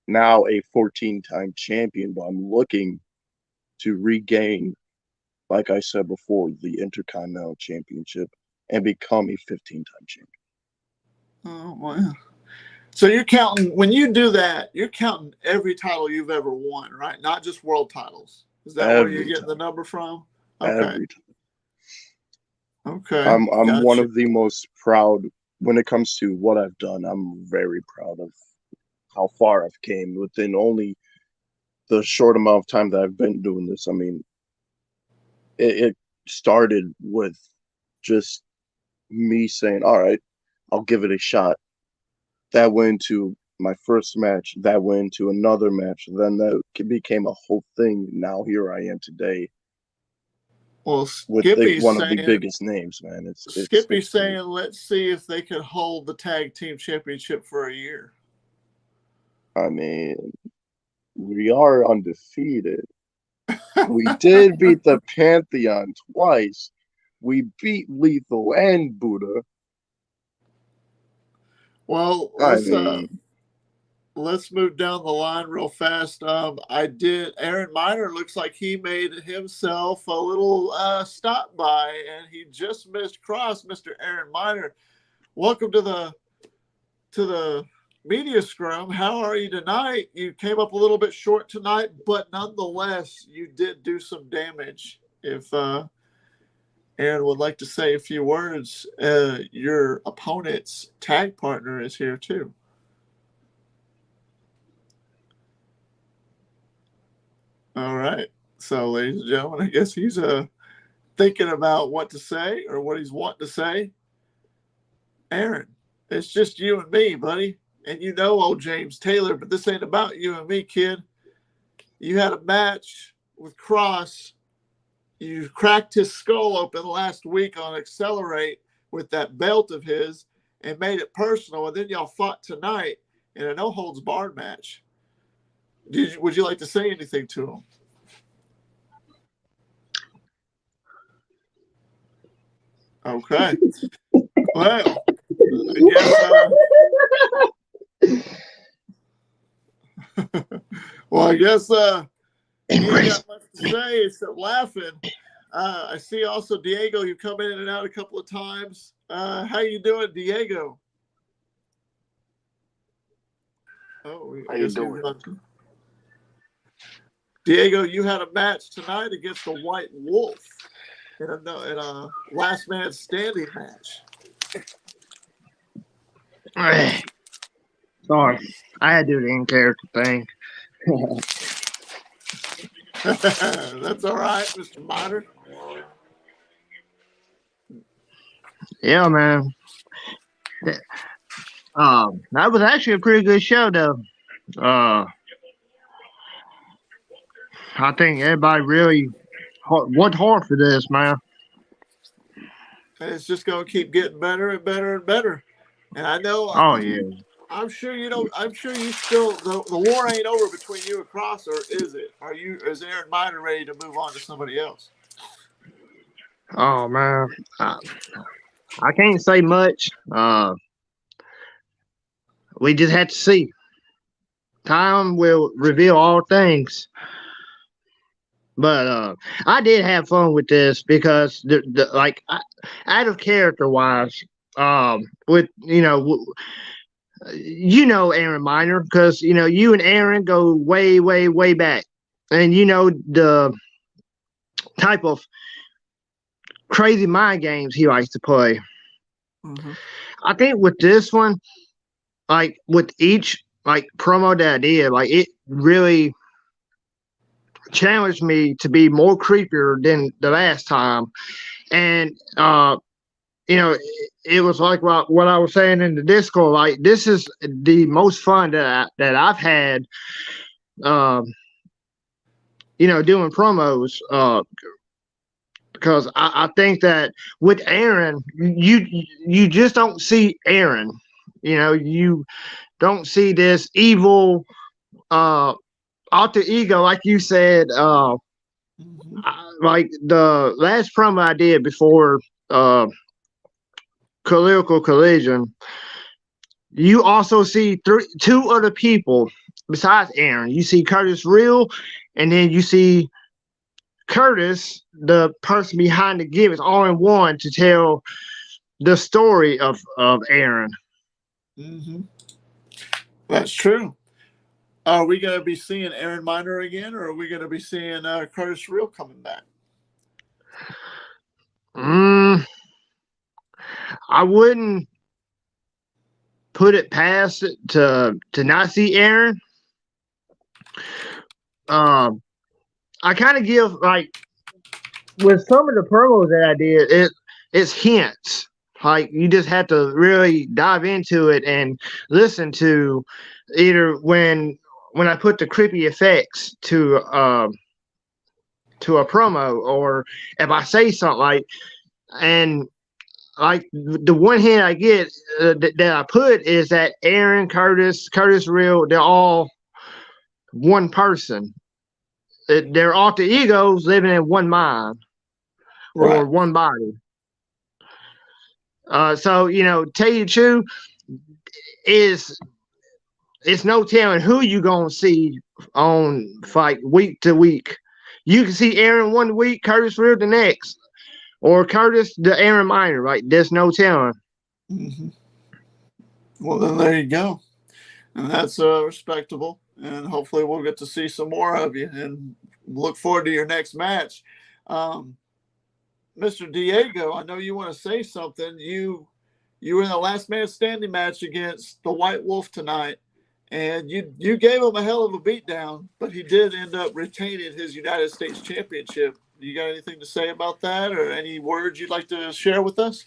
now a 14-time champion, but I'm looking to regain, like I said before, the Intercontinental Championship and become a 15-time champion. Oh, wow. So you're counting, when you do that, you're counting every title you've ever won, right? Not just world titles. Is that where you're getting the number from? Okay. Every time. Okay. I'm Gotcha. one of the most proud when it comes to what I've done. I'm very proud of how far I've came within only the short amount of time that I've been doing this. I mean, it started with just me saying, all right, I'll give it a shot. That went into my first match. That went into another match. Then that became a whole thing. Now here I am today. Well, With one of the biggest names, man. Skippy's saying, let's see if they could hold the tag team championship for a year. I mean, we are undefeated. We did beat the Pantheon twice. We beat Lethal and Buddha. Well, let's move down the line real fast. Aaron Miner looks like he made himself a little stop by, and he just missed Cross. Mr. Aaron Miner, welcome to the media scrum. How are you tonight? You came up a little bit short tonight, but nonetheless, you did do some damage. If Aaron would like to say a few words. Your opponent's tag partner is here too. All right. So, ladies and gentlemen, I guess he's thinking about what to say or what he's wanting to say. Aaron, it's just you and me, buddy. And you know old James Taylor, but this ain't about you and me, kid. You had a match with Cross. You cracked his skull open last week on Accelerate with that belt of his and made it personal. And then y'all fought tonight in a no-holds-barred match. Would you like to say anything to him? Okay. Well, I guess he ain't got much to say except laughing. I see also Diego, you come in and out a couple of times. How you doing, Diego? Oh, how you doing? Diego, you had a match tonight against the White Wolf in a last man standing match. Sorry, I had to do the in character thing. That's all right, Mr. Miner. Yeah, man. That was actually a pretty good show, though. I think everybody really worked hard for this, man. And it's just going to keep getting better and better and better. And I know. Oh yeah. I'm sure you know. I'm sure you still the war ain't over between you and Cross, or is it? Is Aaron Miner ready to move on to somebody else? Oh man, I can't say much. We just have to see. Time will reveal all things. But I did have fun with this because out of character wise, with Aaron Miner, because you and Aaron go way, way, way back, and the type of crazy mind games he likes to play. Mm-hmm. I think with this one, like with each promo that I did, it really challenged me to be more creepier than the last time. And it was like what I was saying in the Discord, like this is the most fun that I've had doing promos, because I think that with Aaron, you just don't see Aaron. You don't see this evil alter ego, like you said. Like the last promo I did before Lyrical Collision, you also see two other people besides Aaron. You see Curtis Real, and then you see Curtis, the person behind the gimmicks, all in one to tell the story of Aaron. Mm-hmm. That's true. Are we going to be seeing Aaron Miner again, or are we going to be seeing Curtis Real coming back? I wouldn't put it past it to not see Aaron. I kind of give with some of the promos that I did, it's hints. Like you just have to really dive into it and listen to either when I put the creepy effects to a promo, or if I say something and the one hint I get that I put is that Aaron, Curtis Real, they're all one person. They're alter egos living in one mind, right, or one body. So tell you the truth, it's no telling who you gonna see on fight week to week. You can see Aaron one week, Curtis Real the next, or Curtis the Aaron Miner. Right? There's no telling. Mm-hmm. Well, then there you go, and that's respectable. And hopefully we'll get to see some more of you, and look forward to your next match. Mr. Diego, I know you want to say something. You were in the last man standing match against the White Wolf tonight, and you gave him a hell of a beatdown, but he did end up retaining his United States Championship. You got anything to say about that, or any words you'd like to share with us?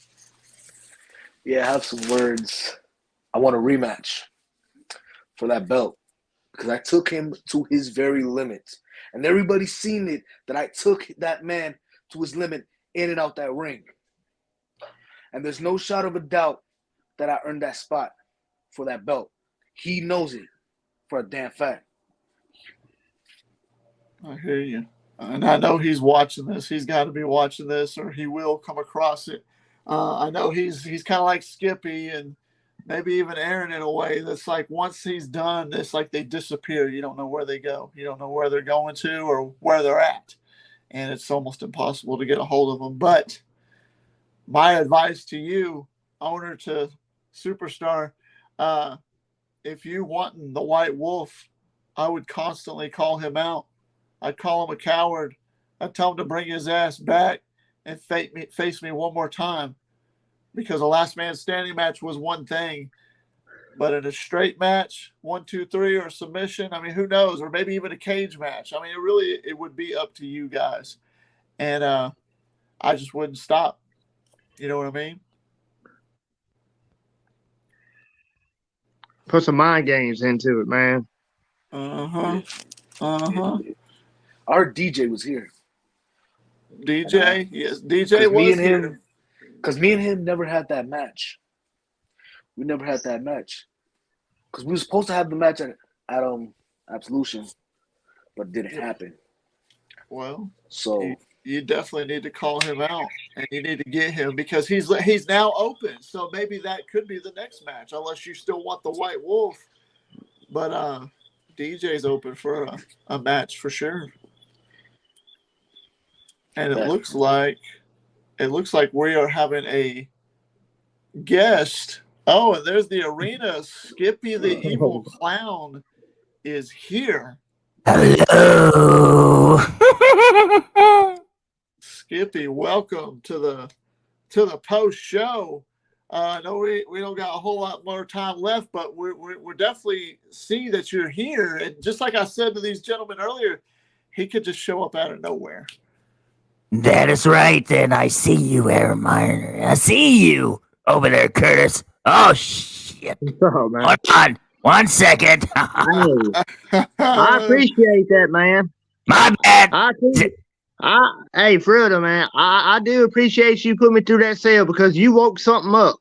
Yeah, I have some words. I want a rematch for that belt because I took him to his very limit. And everybody's seen it that I took that man to his limit in and out that ring. And there's no shot of a doubt that I earned that spot for that belt. He knows it for a damn fact. I hear you. And I know he's watching this. He's got to be watching this, or he will come across it. I know he's kind of like Skippy and maybe even Aaron in a way. That's like once he's done, it's like they disappear. You don't know where they go. You don't know where they're going to or where they're at. And it's almost impossible to get a hold of them. But my advice to you, owner to superstar, if you want the White Wolf, I would constantly call him out. I'd call him a coward. I'd tell him to bring his ass back and face me one more time. Because a last man standing match was one thing. But in a straight match, 1, 2, 3, or submission, I mean, who knows? Or maybe even a cage match. I mean, it would be up to you guys. And I just wouldn't stop. You know what I mean? Put some mind games into it, man. Uh-huh. Uh-huh. Our DJ was here. DJ? Yes, DJ was here. Because me and him never had that match. We never had that match. Because we were supposed to have the match at Absolution, but it didn't happen. Well, so you definitely need to call him out, and you need to get him because he's now open. So maybe that could be the next match, unless you still want the White Wolf. But DJ's open for a match for sure. And it looks like we are having a guest. Oh, and there's the arena. Skippy the Evil Clown is here. Hello. Skippy, welcome to the post show. I know we don't got a whole lot more time left, but we're definitely see that you're here. And just like I said to these gentlemen earlier, he could just show up out of nowhere. That is right. Then I see you, Aaron Miner. I see you over there, Curtis. Oh shit! Oh, man. Hold on, 1 second. Hey, I appreciate that, man. My bad. Hey, Frida, man, I do appreciate you putting me through that cell because you woke something up.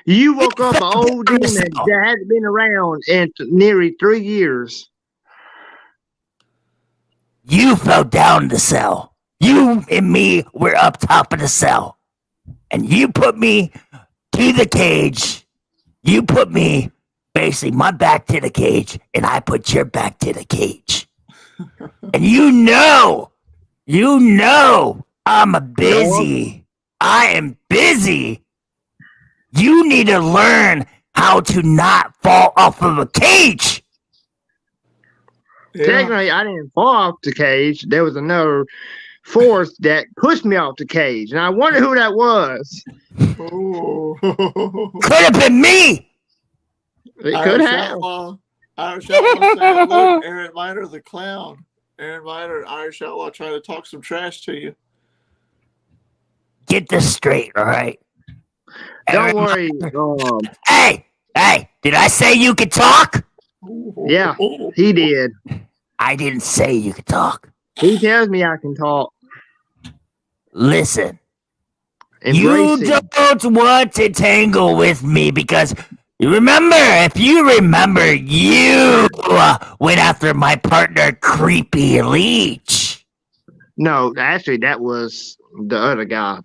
You woke up an old demon that hasn't been around in nearly 3 years. You fell down the cell. You and me were up top of the cell. And you put me to the cage. You put me basically my back to the cage, and I put your back to the cage. And you know, I'm busy. I am busy. You need to learn how to not fall off of a cage. Yeah. Technically, I didn't fall off the cage. There was another force that pushed me off the cage, and I wonder who that was. Could have been me. It could have. Irish Outlaw saying, look, Aaron Miner the clown. Aaron Miner, Irish Outlaw trying to talk some trash to you. Get this straight, all right? Don't worry. Hey, did I say you could talk? Yeah, he did. I didn't say you could talk. He tells me I can talk. Listen, you don't want to tangle with me because if you remember, you went after my partner, Creepy Leech. No, actually, that was the other guy.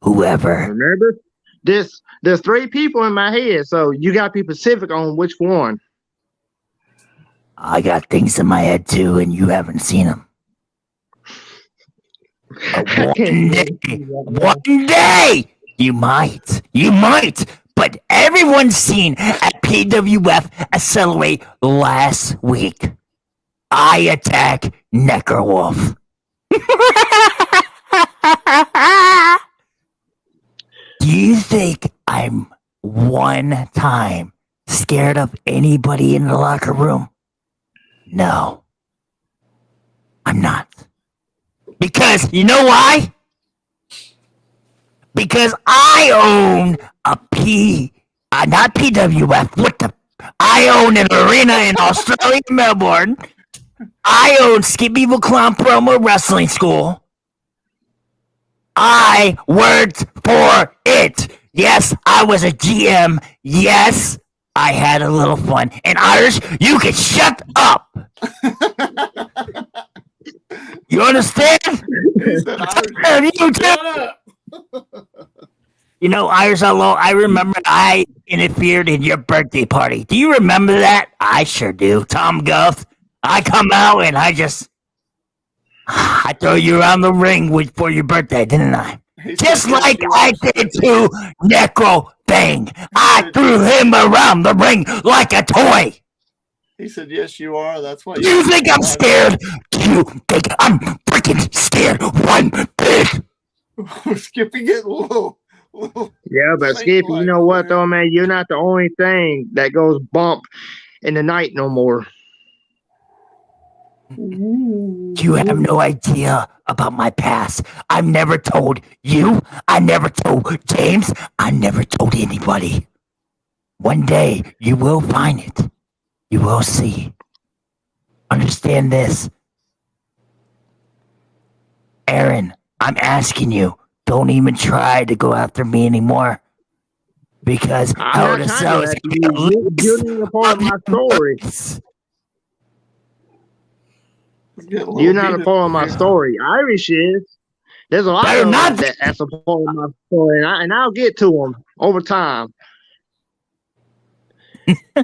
Whoever. Remember? There's 3 people in my head, so you got to be specific on which one. I got things in my head too, and you haven't seen them. One day, you might, but everyone's seen at PWF Accelerate last week. I attack Necrowolf. Do you think I'm one time scared of anybody in the locker room? No, I'm not. Because you know why? Because I own not PWF, what the? I own an arena in Australia, Melbourne. I own Skip Evil Clown Promo Wrestling School. I worked for it. Yes, I was a GM. Yes, I had a little fun. And Irish, you can shut up. You understand? He said, Irish, You too. shut up. You know, Irish Outlaw, I remember I interfered in your birthday party. Do you remember that? I sure do. Tom Guff. I come out and I throw you around the ring for your birthday, didn't I? He Just said, yes, like you I are, did Skippy. to Necro Bang. I threw him around the ring like a toy. He said, yes, you are. That's why You think I'm scared? You think I'm freaking scared? One bit. Skippy getting low. Yeah, but Skippy, you know what though, man? You're not the only thing that goes bump in the night no more. You have no idea about my past. I've never told you. I never told James. I never told anybody. One day you will find it. You will see. Understand this. Aaron, I'm asking you, don't even try to go after me anymore. Because Hell in a Cell is you're not a part of my story. You're not a part of my story. Irish is. There's a lot of them that's a part of my story, and I'll get to them over time.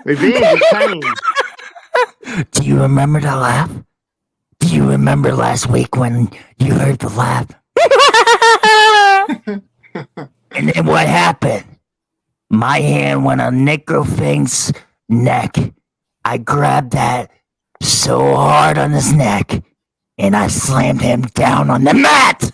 Revenge is pain. Do you remember the laugh? Do you remember last week when you heard the laugh? And then what happened? My hand went on Necrofang's neck. I grabbed that so hard on his neck, and I slammed him down on the mat.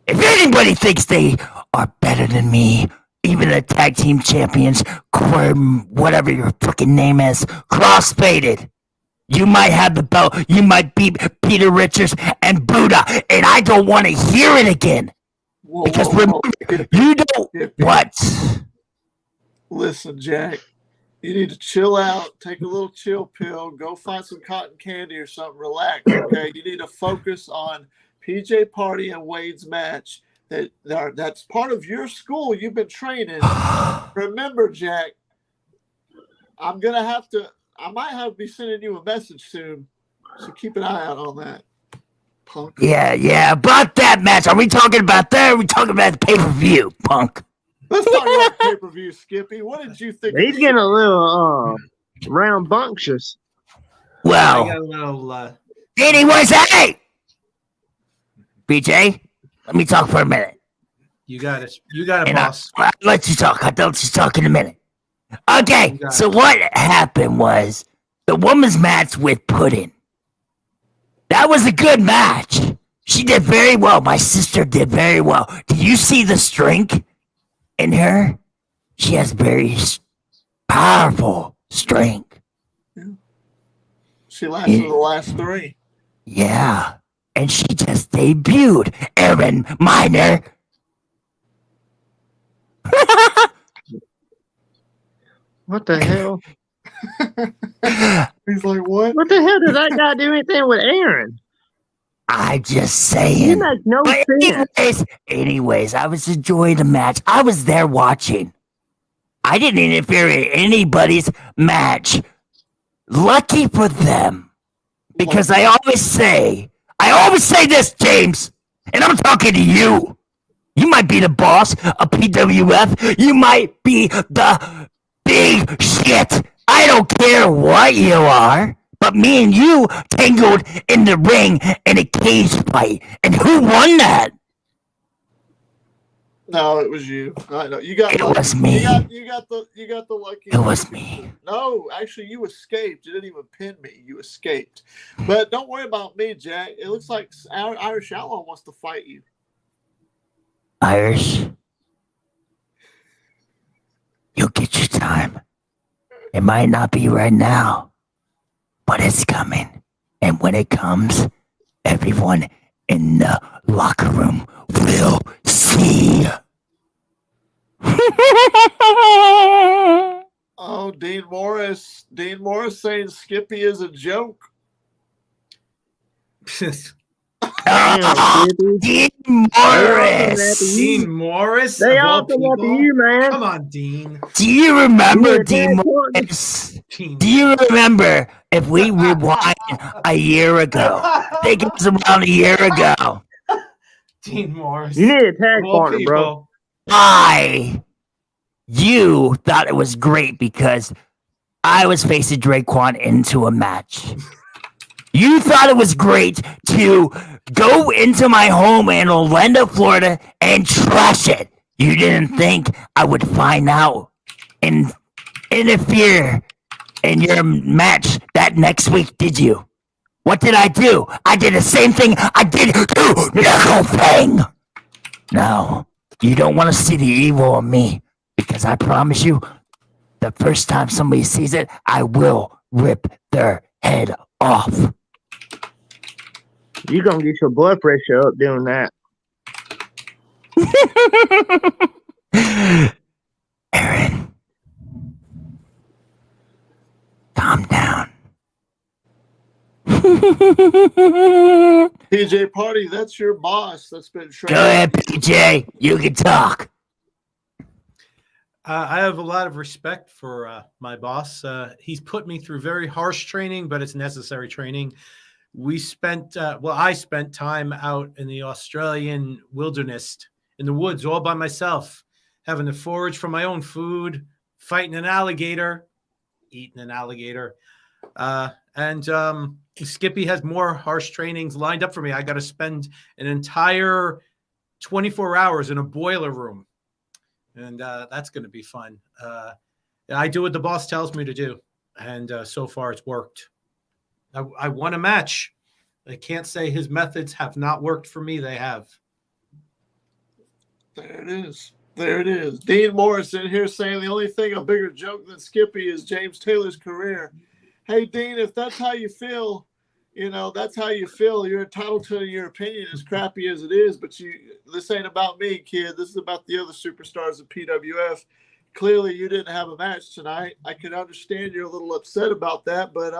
If anybody thinks they are better than me, even the tag team champions, whatever your freaking name is, cross-faded. You might have the belt, you might beat Peter Richards and Buddha, and I don't want to hear it again. Because remember, you don't. What? Listen, Jack, you need to chill out, take a little chill pill, go find some cotton candy or something, relax, okay? You need to focus on PJ Party and Wade's match. That's part of your school you've been training. Remember, Jack, I might have to be sending you a message soon, so keep an eye out on that, punk. Yeah, about that match. Are we talking about that or are we talking about the pay-per-view, punk? Let's talk about pay-per-view, Skippy. What did you think? He's getting a little rambunctious. Well, anyways, hey! BJ, let me talk for a minute. You got it. You got it, boss. I'll let you talk. I'll let you talk in a minute. Okay, so what happened was the women's match with Puddin'. That was a good match. She did very well. My sister did very well. Do you see the strength in her? She has very powerful strength. Yeah. She lasted the last three. Yeah. And she just debuted Aaron Minor. What the hell? He's like, what? What the hell does that guy do anything with Aaron? I just saying. It makes no sense. Anyways, I was enjoying the match. I was there watching. I didn't interfere in anybody's match. Lucky for them. Because I always say this, James, and I'm talking to you. You might be the boss of PWF. You might be the big shit. I don't care what you are. But me and you tangled in the ring in a cage fight. And who won that? No, it was you. I know you got. It lucky. was me. You got the lucky. It was me. No, actually, you escaped. You didn't even pin me. You escaped. But don't worry about me, Jack. It looks like Irish Outlaw wants to fight you. Irish, you'll get your time. It might not be right now, but it's coming. And when it comes, everyone in the locker room will see. Oh, Dean Morris. Dean Morris saying Skippy is a joke. Dean Morris. Dean Morris. They of all all come up to people? you, man. Come on, Dean. Do you remember Yeah, Dean Dad, Morris? Dean. Do you remember if we rewind a year ago? I think it was around a year ago. Dean Morris. You need a tag Of all partner, bro. people. You thought it was great because I was facing Draquan into a match. You thought it was great to go into my home in Orlando, Florida and trash it. You didn't think I would find out and interfere in your match that next week, did you? What did I do? I did the same thing I did to Nickel Thing. No, you don't want to see the evil in me because I promise you, the first time somebody sees it, I will rip their head off. You're going to get your blood pressure up doing that. Aaron, calm down. PJ Party, that's your boss that's been Go ahead, PJ. You can talk. I have a lot of respect for my boss. He's put me through very harsh training, but it's necessary training. I spent time out in the Australian wilderness, in the woods, all by myself, having to forage for my own food, fighting an alligator, eating an alligator. And Skippy has more harsh trainings lined up for me. I got to spend an entire 24 hours in a boiler room. And that's going to be fun. I do what the boss tells me to do. And so far it's worked. I won a match. I can't say his methods have not worked for me. They have. There it is. There it is. Dean Morris in here saying the only thing a bigger joke than Skippy is James Taylor's career. Hey, Dean, if that's how you feel, that's how you feel. You're entitled to your opinion, as crappy as it is. But this ain't about me, kid. This is about the other superstars of PWF. Clearly, you didn't have a match tonight. I can understand you're a little upset about that. But,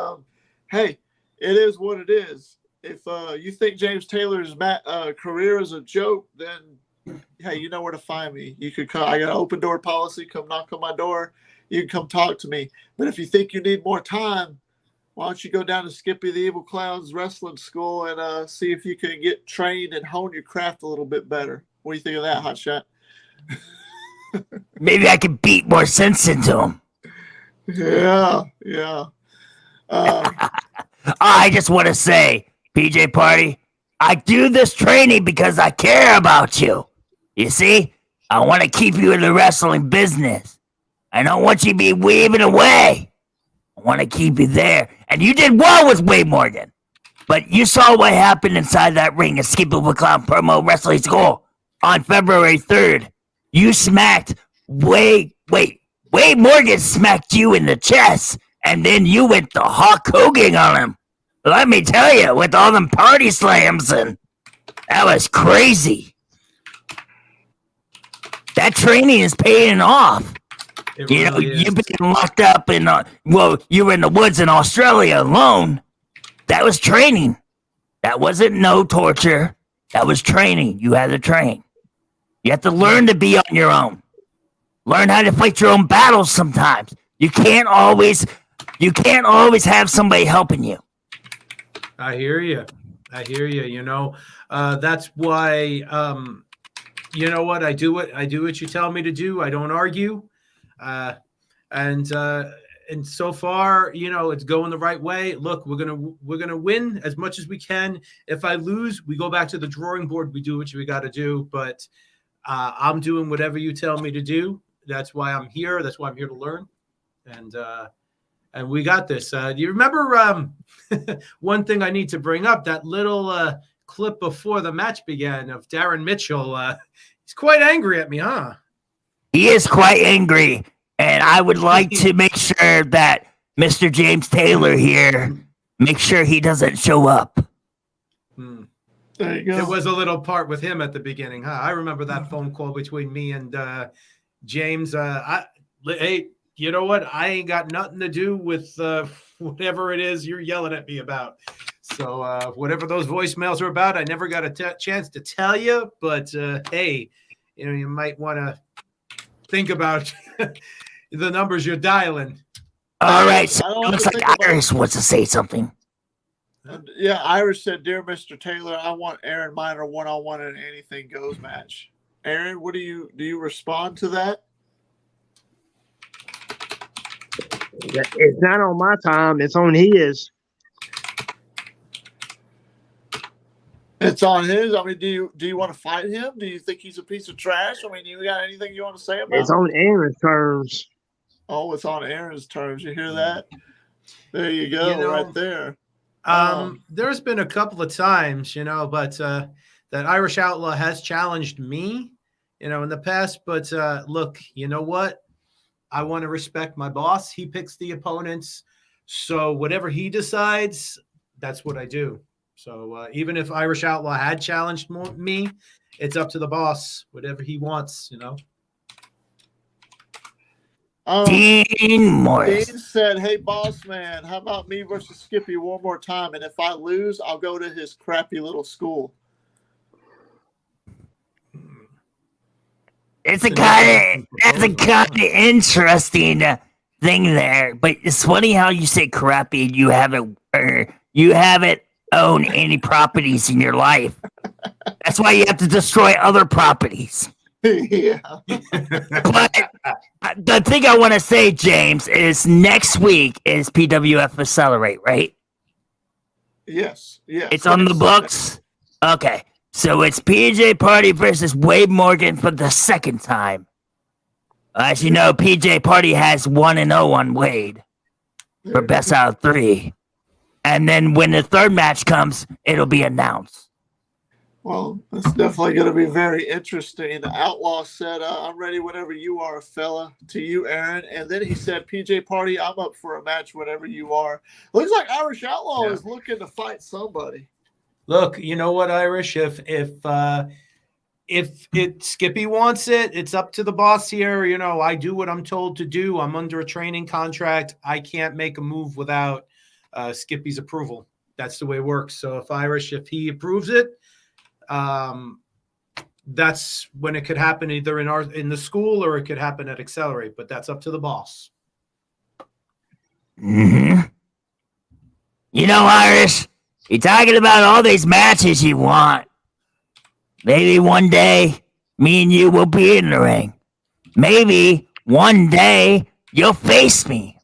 hey, it is what it is. If you think James Taylor's career is a joke, then, hey, you know where to find me. You could come. I got an open door policy. Come knock on my door. You can come talk to me. But if you think you need more time, why don't you go down to Skippy the Evil Clown's wrestling school and see if you can get trained and hone your craft a little bit better. What do you think of that, Hotshot? Maybe I can beat more sense into him. Yeah. I just want to say, PJ Party, I do this training because I care about you. You see, I want to keep you in the wrestling business. I don't want you to be weaving away. I want to keep you there. And you did well with Wade Morgan. But you saw what happened inside that ring at Skippy the Clown Promo Wrestling School on February 3rd. You smacked Wade Morgan smacked you in the chest, and then you went to Hulk Hogan on him. Let me tell you, with all them party slams, and that was crazy. That training is paying off. You've been locked up in, you were in the woods in Australia alone. That was training. That wasn't no torture. That was training. You had to train. You have to learn to be on your own. Learn how to fight your own battles sometimes. You can't always have somebody helping you. I hear you. That's why, you know what? I do what you tell me to do. I don't argue. And so far, it's going the right way. Look, we're gonna win as much as we can. If I lose, we go back to the drawing board. We do what we got to do. But I'm doing whatever you tell me to do. That's why I'm here. That's why I'm here to learn. And we got this. Do you remember one thing I need to bring up? That little clip before the match began of Darren Mitchell. He's quite angry at me, huh? He is quite angry, and I would like to make sure that Mr. James Taylor here, make sure he doesn't show up. There you go. There was a little part with him at the beginning, huh? I remember that phone call between me and James. Hey, you know what? I ain't got nothing to do with whatever it is you're yelling at me about. So whatever those voicemails are about, I never got a chance to tell you. But hey, you might want to think about the numbers you're dialing. All right, so it looks like Iris wants to say something. Yeah, Iris said, "Dear Mr. Taylor, I want Aaron Miner one-on-one in an anything goes match." Aaron, what do you respond to that? It's not on my time. It's on his. It's on his. I mean, do you want to fight him? Do you think he's a piece of trash? I mean, you got anything you want to say about It's him? on Aaron's terms. Oh, it's on Aaron's terms. You hear that? There you go, right there. There's been a couple of times, but that Irish Outlaw has challenged me, in the past. But look, you know what? I want to respect my boss. He picks the opponents. So whatever he decides, that's what I do. So even if Irish Outlaw had challenged me, it's up to the boss, whatever he wants, Dean Morris. Dean said, "Hey, boss man, how about me versus Skippy one more time? And if I lose, I'll go to his crappy little school." That's a kind of interesting thing there. But it's funny how you say crappy and you haven't owned any properties in your life. That's why you have to destroy other properties. Yeah. But the thing I want to say, James, is next week is PWF Accelerate, right? Yes. It's on the books? Okay. So it's PJ Party versus Wade Morgan for the second time. As you know, PJ Party has 1-0 on Wade for best out of 3. And then when the third match comes, it'll be announced. Well, it's definitely going to be very interesting. The Outlaw said, "I'm ready whenever you are, fella." To you, Aaron. And then he said, "PJ Party, I'm up for a match whenever you are." Looks like Irish Outlaw is looking to fight somebody. Look, you know what, Irish? If Skippy wants it, it's up to the boss here. I do what I'm told to do. I'm under a training contract. I can't make a move without Skippy's approval. That's the way it works. So if he approves it, that's when it could happen either in the school or it could happen at Accelerate, but that's up to the boss. Mm-hmm. Irish, you're talking about all these matches you want. Maybe one day me and you will be in the ring. Maybe one day you'll face me.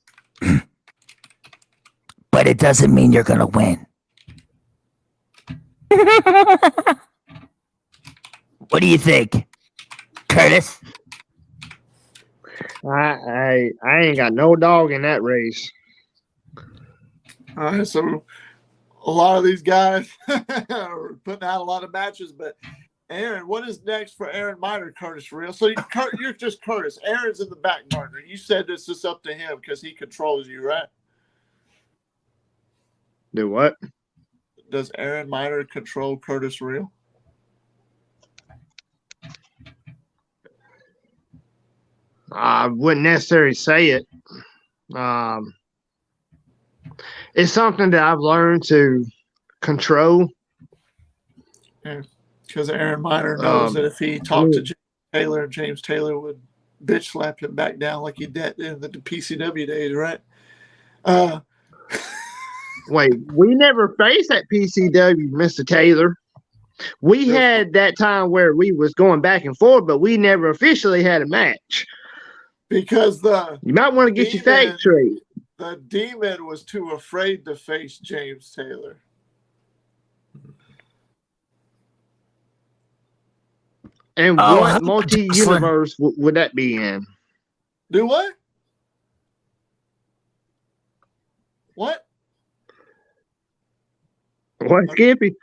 But it doesn't mean you're gonna win. What do you think, Curtis? I ain't got no dog in that race. All right, so a lot of these guys are putting out a lot of matches, but Aaron, what is next for Aaron Miner, Curtis Real? So you're just Curtis. Aaron's in the back burner. You said this is up to him because he controls you, right? Do what? Does Aaron Miner control Curtis Real? I wouldn't necessarily say it. It's something that I've learned to control. Because Aaron Miner knows that if he talked to James Taylor would bitch slap him back down like he did in the PCW days, right? Wait, we never faced that PCW, Mr. Taylor. We had that time where we was going back and forth, but we never officially had a match. Because you might want to get your facts straight. The Demon was too afraid to face James Taylor. And Oh, what hello, multi-universe would that be in? Do what? What? What, Skippy?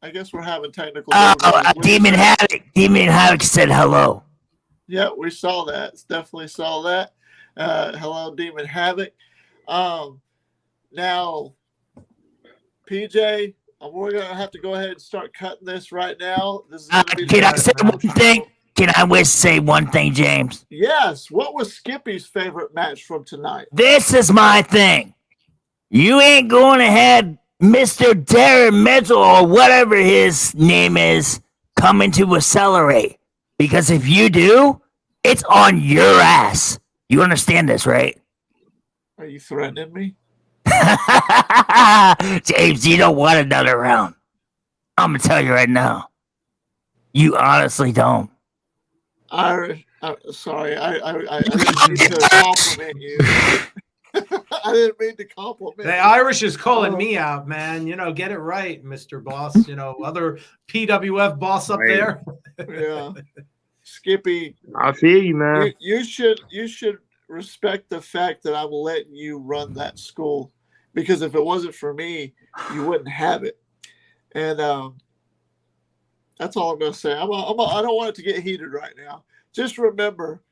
I guess we're having technical Oh, difficulties. What'd you Demon say? Havoc. Demon Havoc said hello. Yeah, we saw that. Definitely saw that. Hello, Demon Havoc. Now, PJ, we're gonna have to go ahead and start cutting this right now. This is gonna be Can I say man. one thing? Can I say one thing, James? Yes. What was Skippy's favorite match from tonight? This is my thing. You ain't going to have Mr. Darren Mitchell or whatever his name is coming to accelerate. Because if you do, it's on your ass. You understand this, right? Are you threatening me? James, you don't want another round. I'm going to tell you right now. You honestly don't. Irish. Sorry, I didn't mean to compliment you. I didn't mean to compliment The you. Irish is calling me out, man. Get it right, Mr. Boss. Other PWF boss up there. Yeah. Skippy, I feel you, man. you should respect the fact that I'm letting you run that school, because if it wasn't for me, you wouldn't have it. And that's all I'm going to say. I don't want it to get heated right now. Just remember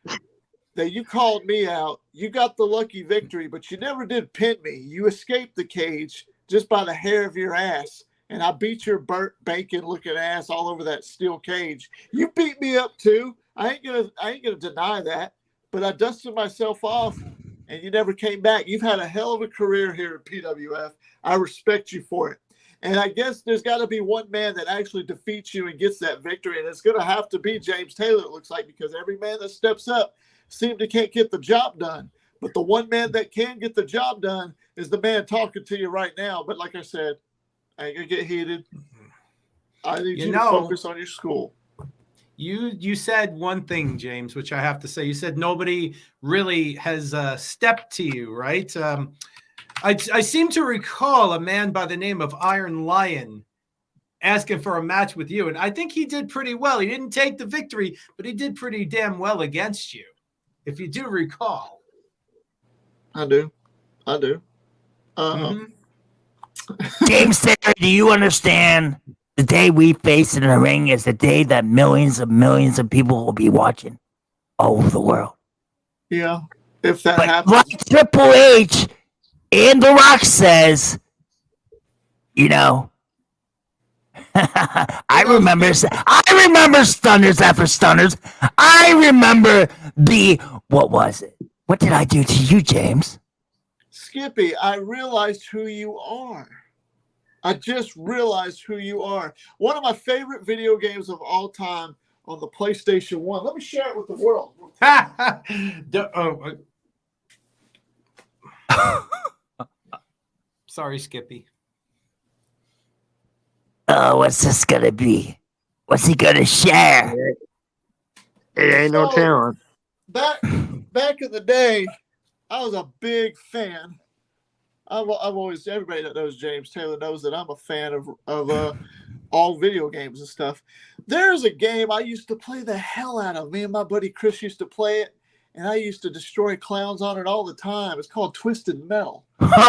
that you called me out. You got the lucky victory, but you never did pin me. You escaped the cage just by the hair of your ass, and I beat your burnt bacon looking ass all over that steel cage. You beat me up too. I ain't gonna deny that, but I dusted myself off, and you never came back. You've had a hell of a career here at PWF. I respect you for it. And I guess there's got to be one man that actually defeats you and gets that victory, and it's going to have to be James Taylor, it looks like, because every man that steps up seems to can't get the job done. But the one man that can get the job done is the man talking to you right now. But like I said, I ain't going to get heated. I need you to focus on your school. You said one thing, James, which I have to say. You said nobody really has stepped to you, right? I seem to recall a man by the name of Iron Lion asking for a match with you, and I think he did pretty well. He didn't take the victory, but he did pretty damn well against you, if you do recall. I do. James Taylor, do you understand? The day we face in the ring is the day that millions of people will be watching all over the world. Yeah, if that But happens. like Triple H and The Rock says, I remember stunners after stunners. I remember what was it? What did I do to you, James? Skippy, I realized who you are. I just realized who you are. One of my favorite video games of all time on the PlayStation 1. Let me share it with the world. Sorry, Skippy. Oh, what's this gonna be? What's he gonna share? It ain't no telling. Back in the day, I was a big fan. I've always, everybody that knows James Taylor knows that I'm a fan of all video games and stuff. There's a game I used to play the hell out of. Me and my buddy Chris used to play it, and I used to destroy clowns on it all the time. It's called Twisted Metal. And this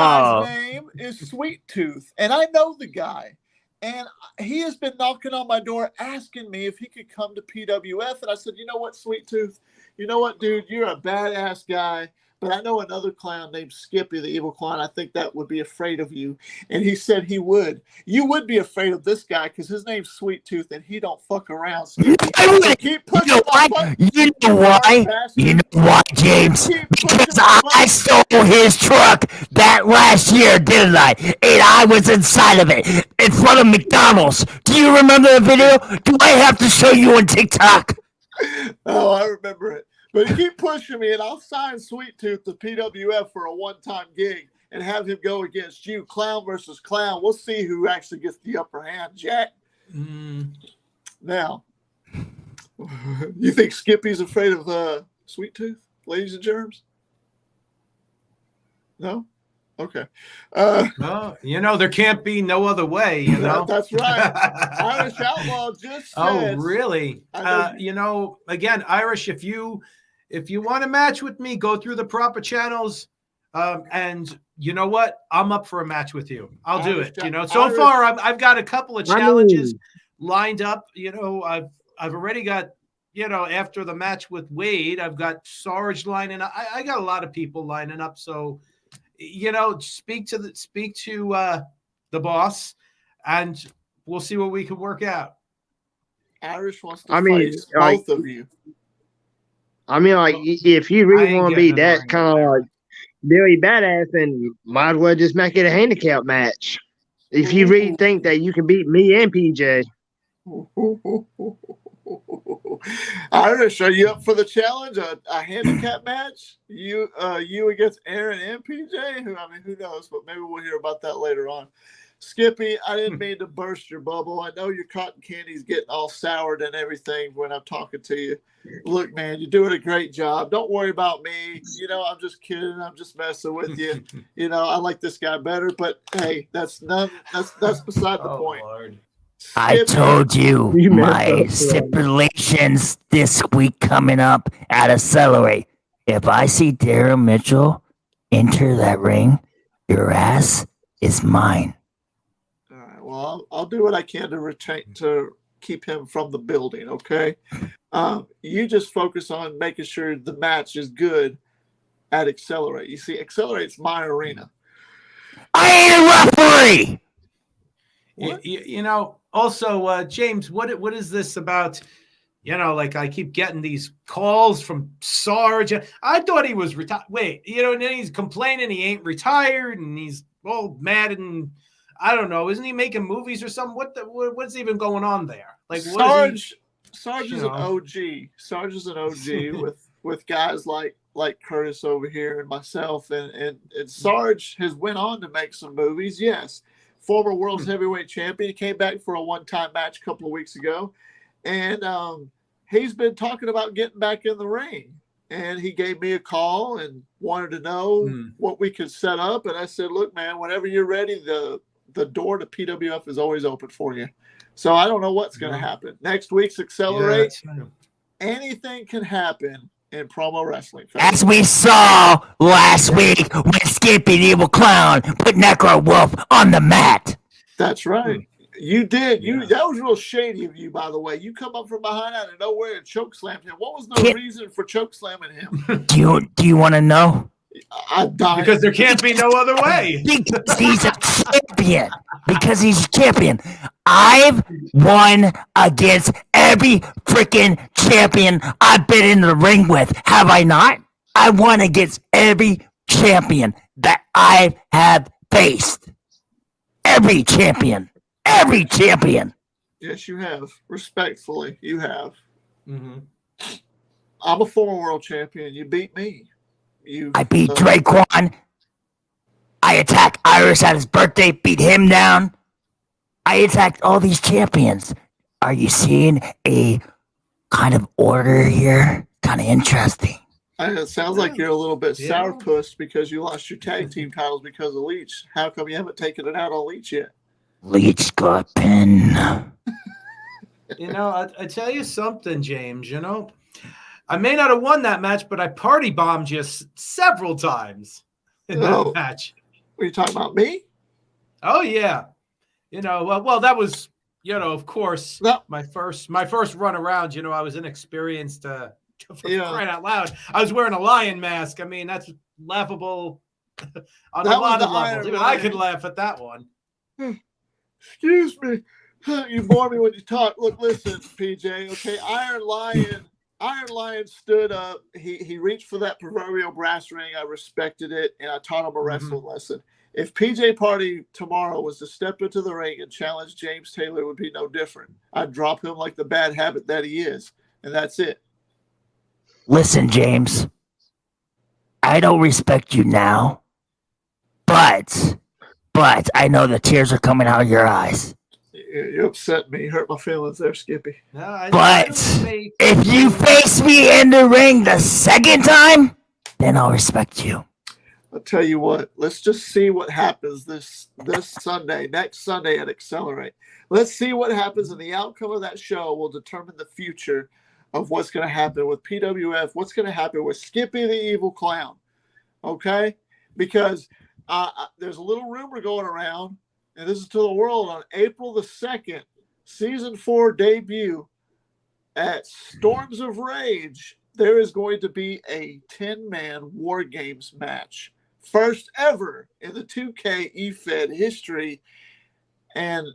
guy's name is Sweet Tooth, and I know the guy. And he has been knocking on my door asking me if he could come to PWF. And I said, you know what, Sweet Tooth? You know what, dude? You're a badass guy. But I know another clown named Skippy, the evil clown. I think that would be afraid of you. And he said he would. You would be afraid of this guy because his name's Sweet Tooth and he don't fuck around, Skippy. So keep pushing my button. You know why? You know why, James? Because I stole his truck that last year, didn't I? And I was inside of it, in front of McDonald's. Do you remember the video? Do I have to show you on TikTok? Oh, I remember it. But keep pushing me, and I'll sign Sweet Tooth to PWF for a one-time gig and have him go against you, clown versus clown. We'll see who actually gets the upper hand, Jack. Now, you think Skippy's afraid of Sweet Tooth, ladies and germs? No? Okay. Well, there can't be no other way, That's right. Irish Outlaw just said. Oh, really? I know Again, Irish, if you want to match with me, go through the proper channels. And you know what? I'm up for a match with you. I'll do it. So far I've got a couple of challenges lined up. I've already got, after the match with Wade, I've got Sarge lining up. I got a lot of people lining up. So, speak to the boss, and we'll see what we can work out. Irish wants to fight both of you. I mean, like, if you really want to be that kind of like Billy Badass, then might as well just make it a handicap match. If you really think that you can beat me and PJ. Irish, are you up for the challenge? A handicap match? You against Aaron and PJ? Who knows? But maybe we'll hear about that later on. Skippy, I didn't mean to burst your bubble. I know your cotton candy's getting all soured and everything when I'm talking to you. Look, man, you're doing a great job. Don't worry about me. I'm just kidding. I'm just messing with you. I like this guy better, but hey, that's beside the point. Lord. I told you my stipulations this week coming up at Accelerate. If I see Daryl Mitchell enter that ring, your ass is mine. All right. Well, I'll do what I can to keep him from the building. Okay. You just focus on making sure the match is good at Accelerate. You see, Accelerate's my arena. I ain't a referee. Also, James, what is this about? Like I keep getting these calls from Sarge. I thought he was retired. Wait, and then he's complaining he ain't retired, and he's all mad, and I don't know. Isn't he making movies or something? What's even going on there? Like Sarge is an OG. Sarge is an OG with guys like Curtis over here and myself, and Sarge has went on to make some movies. Yes. Former world's heavyweight champion. He came back for a one-time match a couple of weeks ago. And he's been talking about getting back in the ring. And he gave me a call and wanted to know what we could set up. And I said, look, man, whenever you're ready, the door to PWF is always open for you. So I don't know what's going to happen. Next week's Accelerate. Anything can happen in promo wrestling. As we saw last week when Skippy the Evil Clown put Necro Wolf on the mat. That's right. You did. That was real shady of you, by the way. You come up from behind out of nowhere and choke slammed him. What was the reason for choke slamming him? Do you want to know? I died. Because there can't be no other way. Because he's a champion. Because he's a champion. I've won against every freaking champion I've been in the ring with. Have I not? I won against every champion that I have faced. Every champion. Every champion. Yes, you have. Respectfully, you have. Mm-hmm. I'm a former world champion. You beat me. I beat Draquan. I attacked Irish at his birthday, beat him down. I attacked all these champions. Are you seeing a kind of order here? Kind of interesting. It sounds like you're a little bit sourpuss because you lost your tag team titles because of Leech. How come you haven't taken it out on Leech yet? Leech got pinned. I tell you something, James. I may not have won that match, but I party bombed you several times in that match. Were you talking about me? Oh yeah. Well, that was, of course, my first run around. I was inexperienced. For crying out loud, I was wearing a lion mask. I mean, that's laughable on a lot of levels. Even I could laugh at that one. Excuse me. You bore me when you talk. Look, listen, PJ. Okay, Iron Lion stood up. He reached for that proverbial brass ring. I respected it, and I taught him a wrestling lesson. If PJ Party tomorrow was to step into the ring and challenge James Taylor, it would be no different. I'd drop him like the bad habit that he is, and that's it. Listen, James. I don't respect you now, but I know the tears are coming out of your eyes. You upset me. You hurt my feelings there, Skippy. But if you face me in the ring the second time, then I'll respect you. I'll tell you what. Let's just see what happens this Sunday, next Sunday at Accelerate. Let's see what happens, and the outcome of that show will determine the future of what's going to happen with PWF, what's going to happen with Skippy the Evil Clown. Okay, because there's a little rumor going around, and this is to the world, on April the 2nd, season 4 debut at Storms of Rage, there is going to be a 10-man War Games match. First ever in the 2K EFED history. And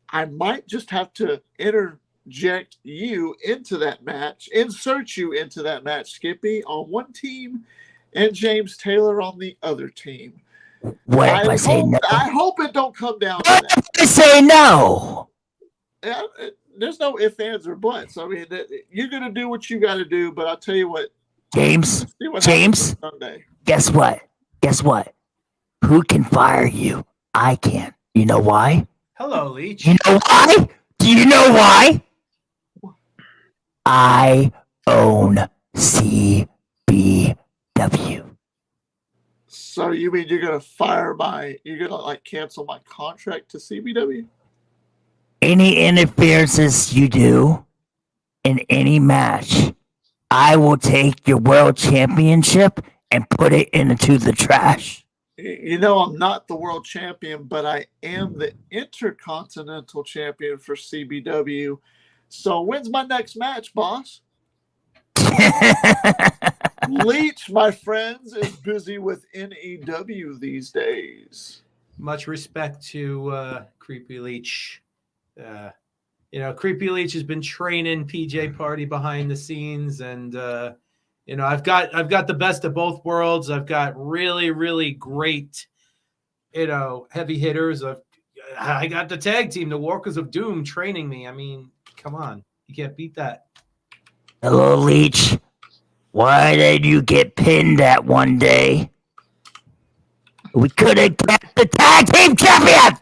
I might just have to interject you into that match, insert you into that match, Skippy, on one team and James Taylor on the other team. What if I say no? I hope it don't come down to What that. if I say no? Yeah, there's no ifs, ands, or buts. I mean, you're going to do what you got to do, but I'll tell you what. James, happens Sunday. Guess what? Who can fire you? I can. You know why? Hello, Leech. You know why? Do you know why? I own CBW. So you mean you're going to you're going to like cancel my contract to CBW? Any interferences you do in any match, I will take your world championship and put it into the trash. You know, I'm not the world champion, but I am the intercontinental champion for CBW. So when's my next match, boss? Leech, my friends, is busy with NEW these days. Much respect to Creepy Leech. Creepy Leech has been training PJ Party behind the scenes, and I've got the best of both worlds. I've got really, really great, heavy hitters. I got the tag team, the Walkers of Doom, training me. I mean, come on, you can't beat that. Hello, Leech. Why did you get pinned that one day? We could have kept the tag team champion.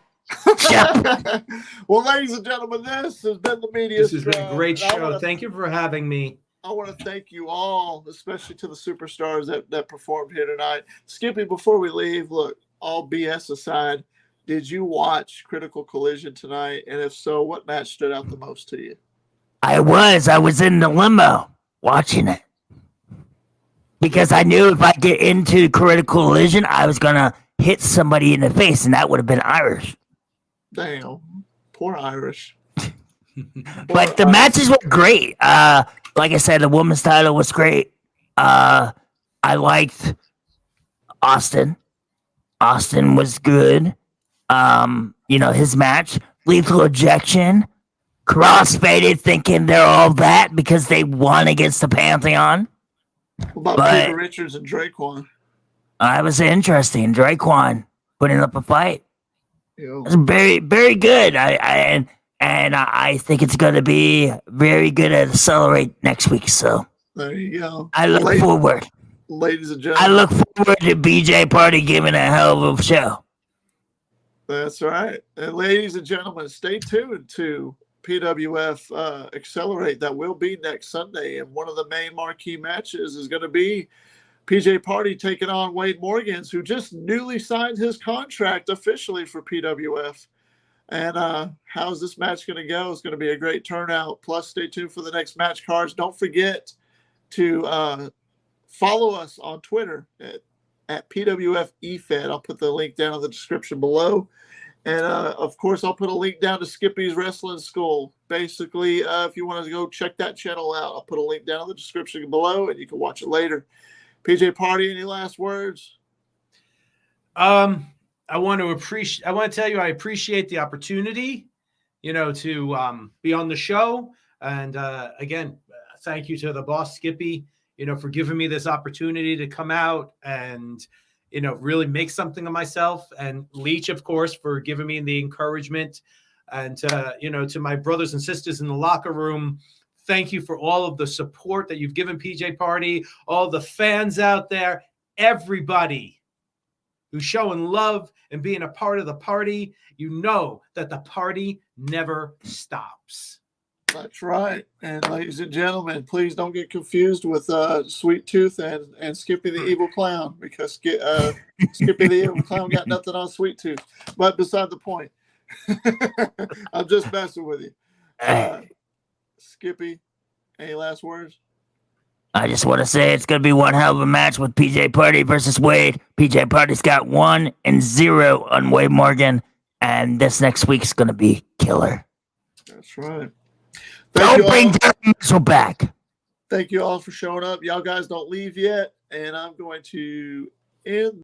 Well, ladies and gentlemen, this has been the media. This has been a great show. Thank you for having me. I want to thank you all, especially to the superstars that performed here tonight. Skippy, before we leave, look, all BS aside, did you watch Critical Collision tonight? And if so, what match stood out the most to you? I was in the limo watching it. Because I knew if I get into Critical Collision, I was going to hit somebody in the face, and that would have been Irish. Damn. Poor Irish. But the matches were great. Like I said, the women's title was great. I liked Austin. Austin was good. His match. Lethal Ejection. Crossfaded thinking they're all that because they won against the Pantheon. What about Peter Richards and Draquan? I was interesting. Draquan putting up a fight. Yeah. It was very, very good. I think it's going to be very good at Accelerate next week. So there you go. I look forward. Ladies and gentlemen. I look forward to BJ Party giving a hell of a show. That's right. And ladies and gentlemen, stay tuned to PWF Accelerate. That will be next Sunday. And one of the main marquee matches is going to be PJ Party taking on Wade Morgans, who just newly signed his contract officially for PWF. And how's this match going to go? It's going to be a great turnout. Plus, stay tuned for the next match cards. Don't forget to follow us on Twitter at PWF EFED. I'll put the link down in the description below. And, of course, I'll put a link down to Skippy's Wrestling School. Basically, if you want to go check that channel out, I'll put a link down in the description below, and you can watch it later. PJ Party, any last words? I want to tell you I appreciate the opportunity, to be on the show. And again, thank you to the boss Skippy, for giving me this opportunity to come out and really make something of myself, and Leech, of course, for giving me the encouragement, and to my brothers and sisters in the locker room, thank you for all of the support that you've given PJ Party, all the fans out there, everybody who's showing love and being a part of the party. You know that the party never stops. That's right. And ladies and gentlemen, please don't get confused with Sweet Tooth and Skippy the Evil Clown, because Skippy the Evil Clown got nothing on Sweet Tooth. But beside the point, I'm just messing with you. Skippy, any last words? I just want to say it's going to be one hell of a match with PJ Party versus Wade. PJ Party's got 1-0 on Wade Morgan, and this next week's going to be killer. That's right. Don't bring Derek Mitchell back. Thank you all for showing up. Y'all guys don't leave yet, and I'm going to end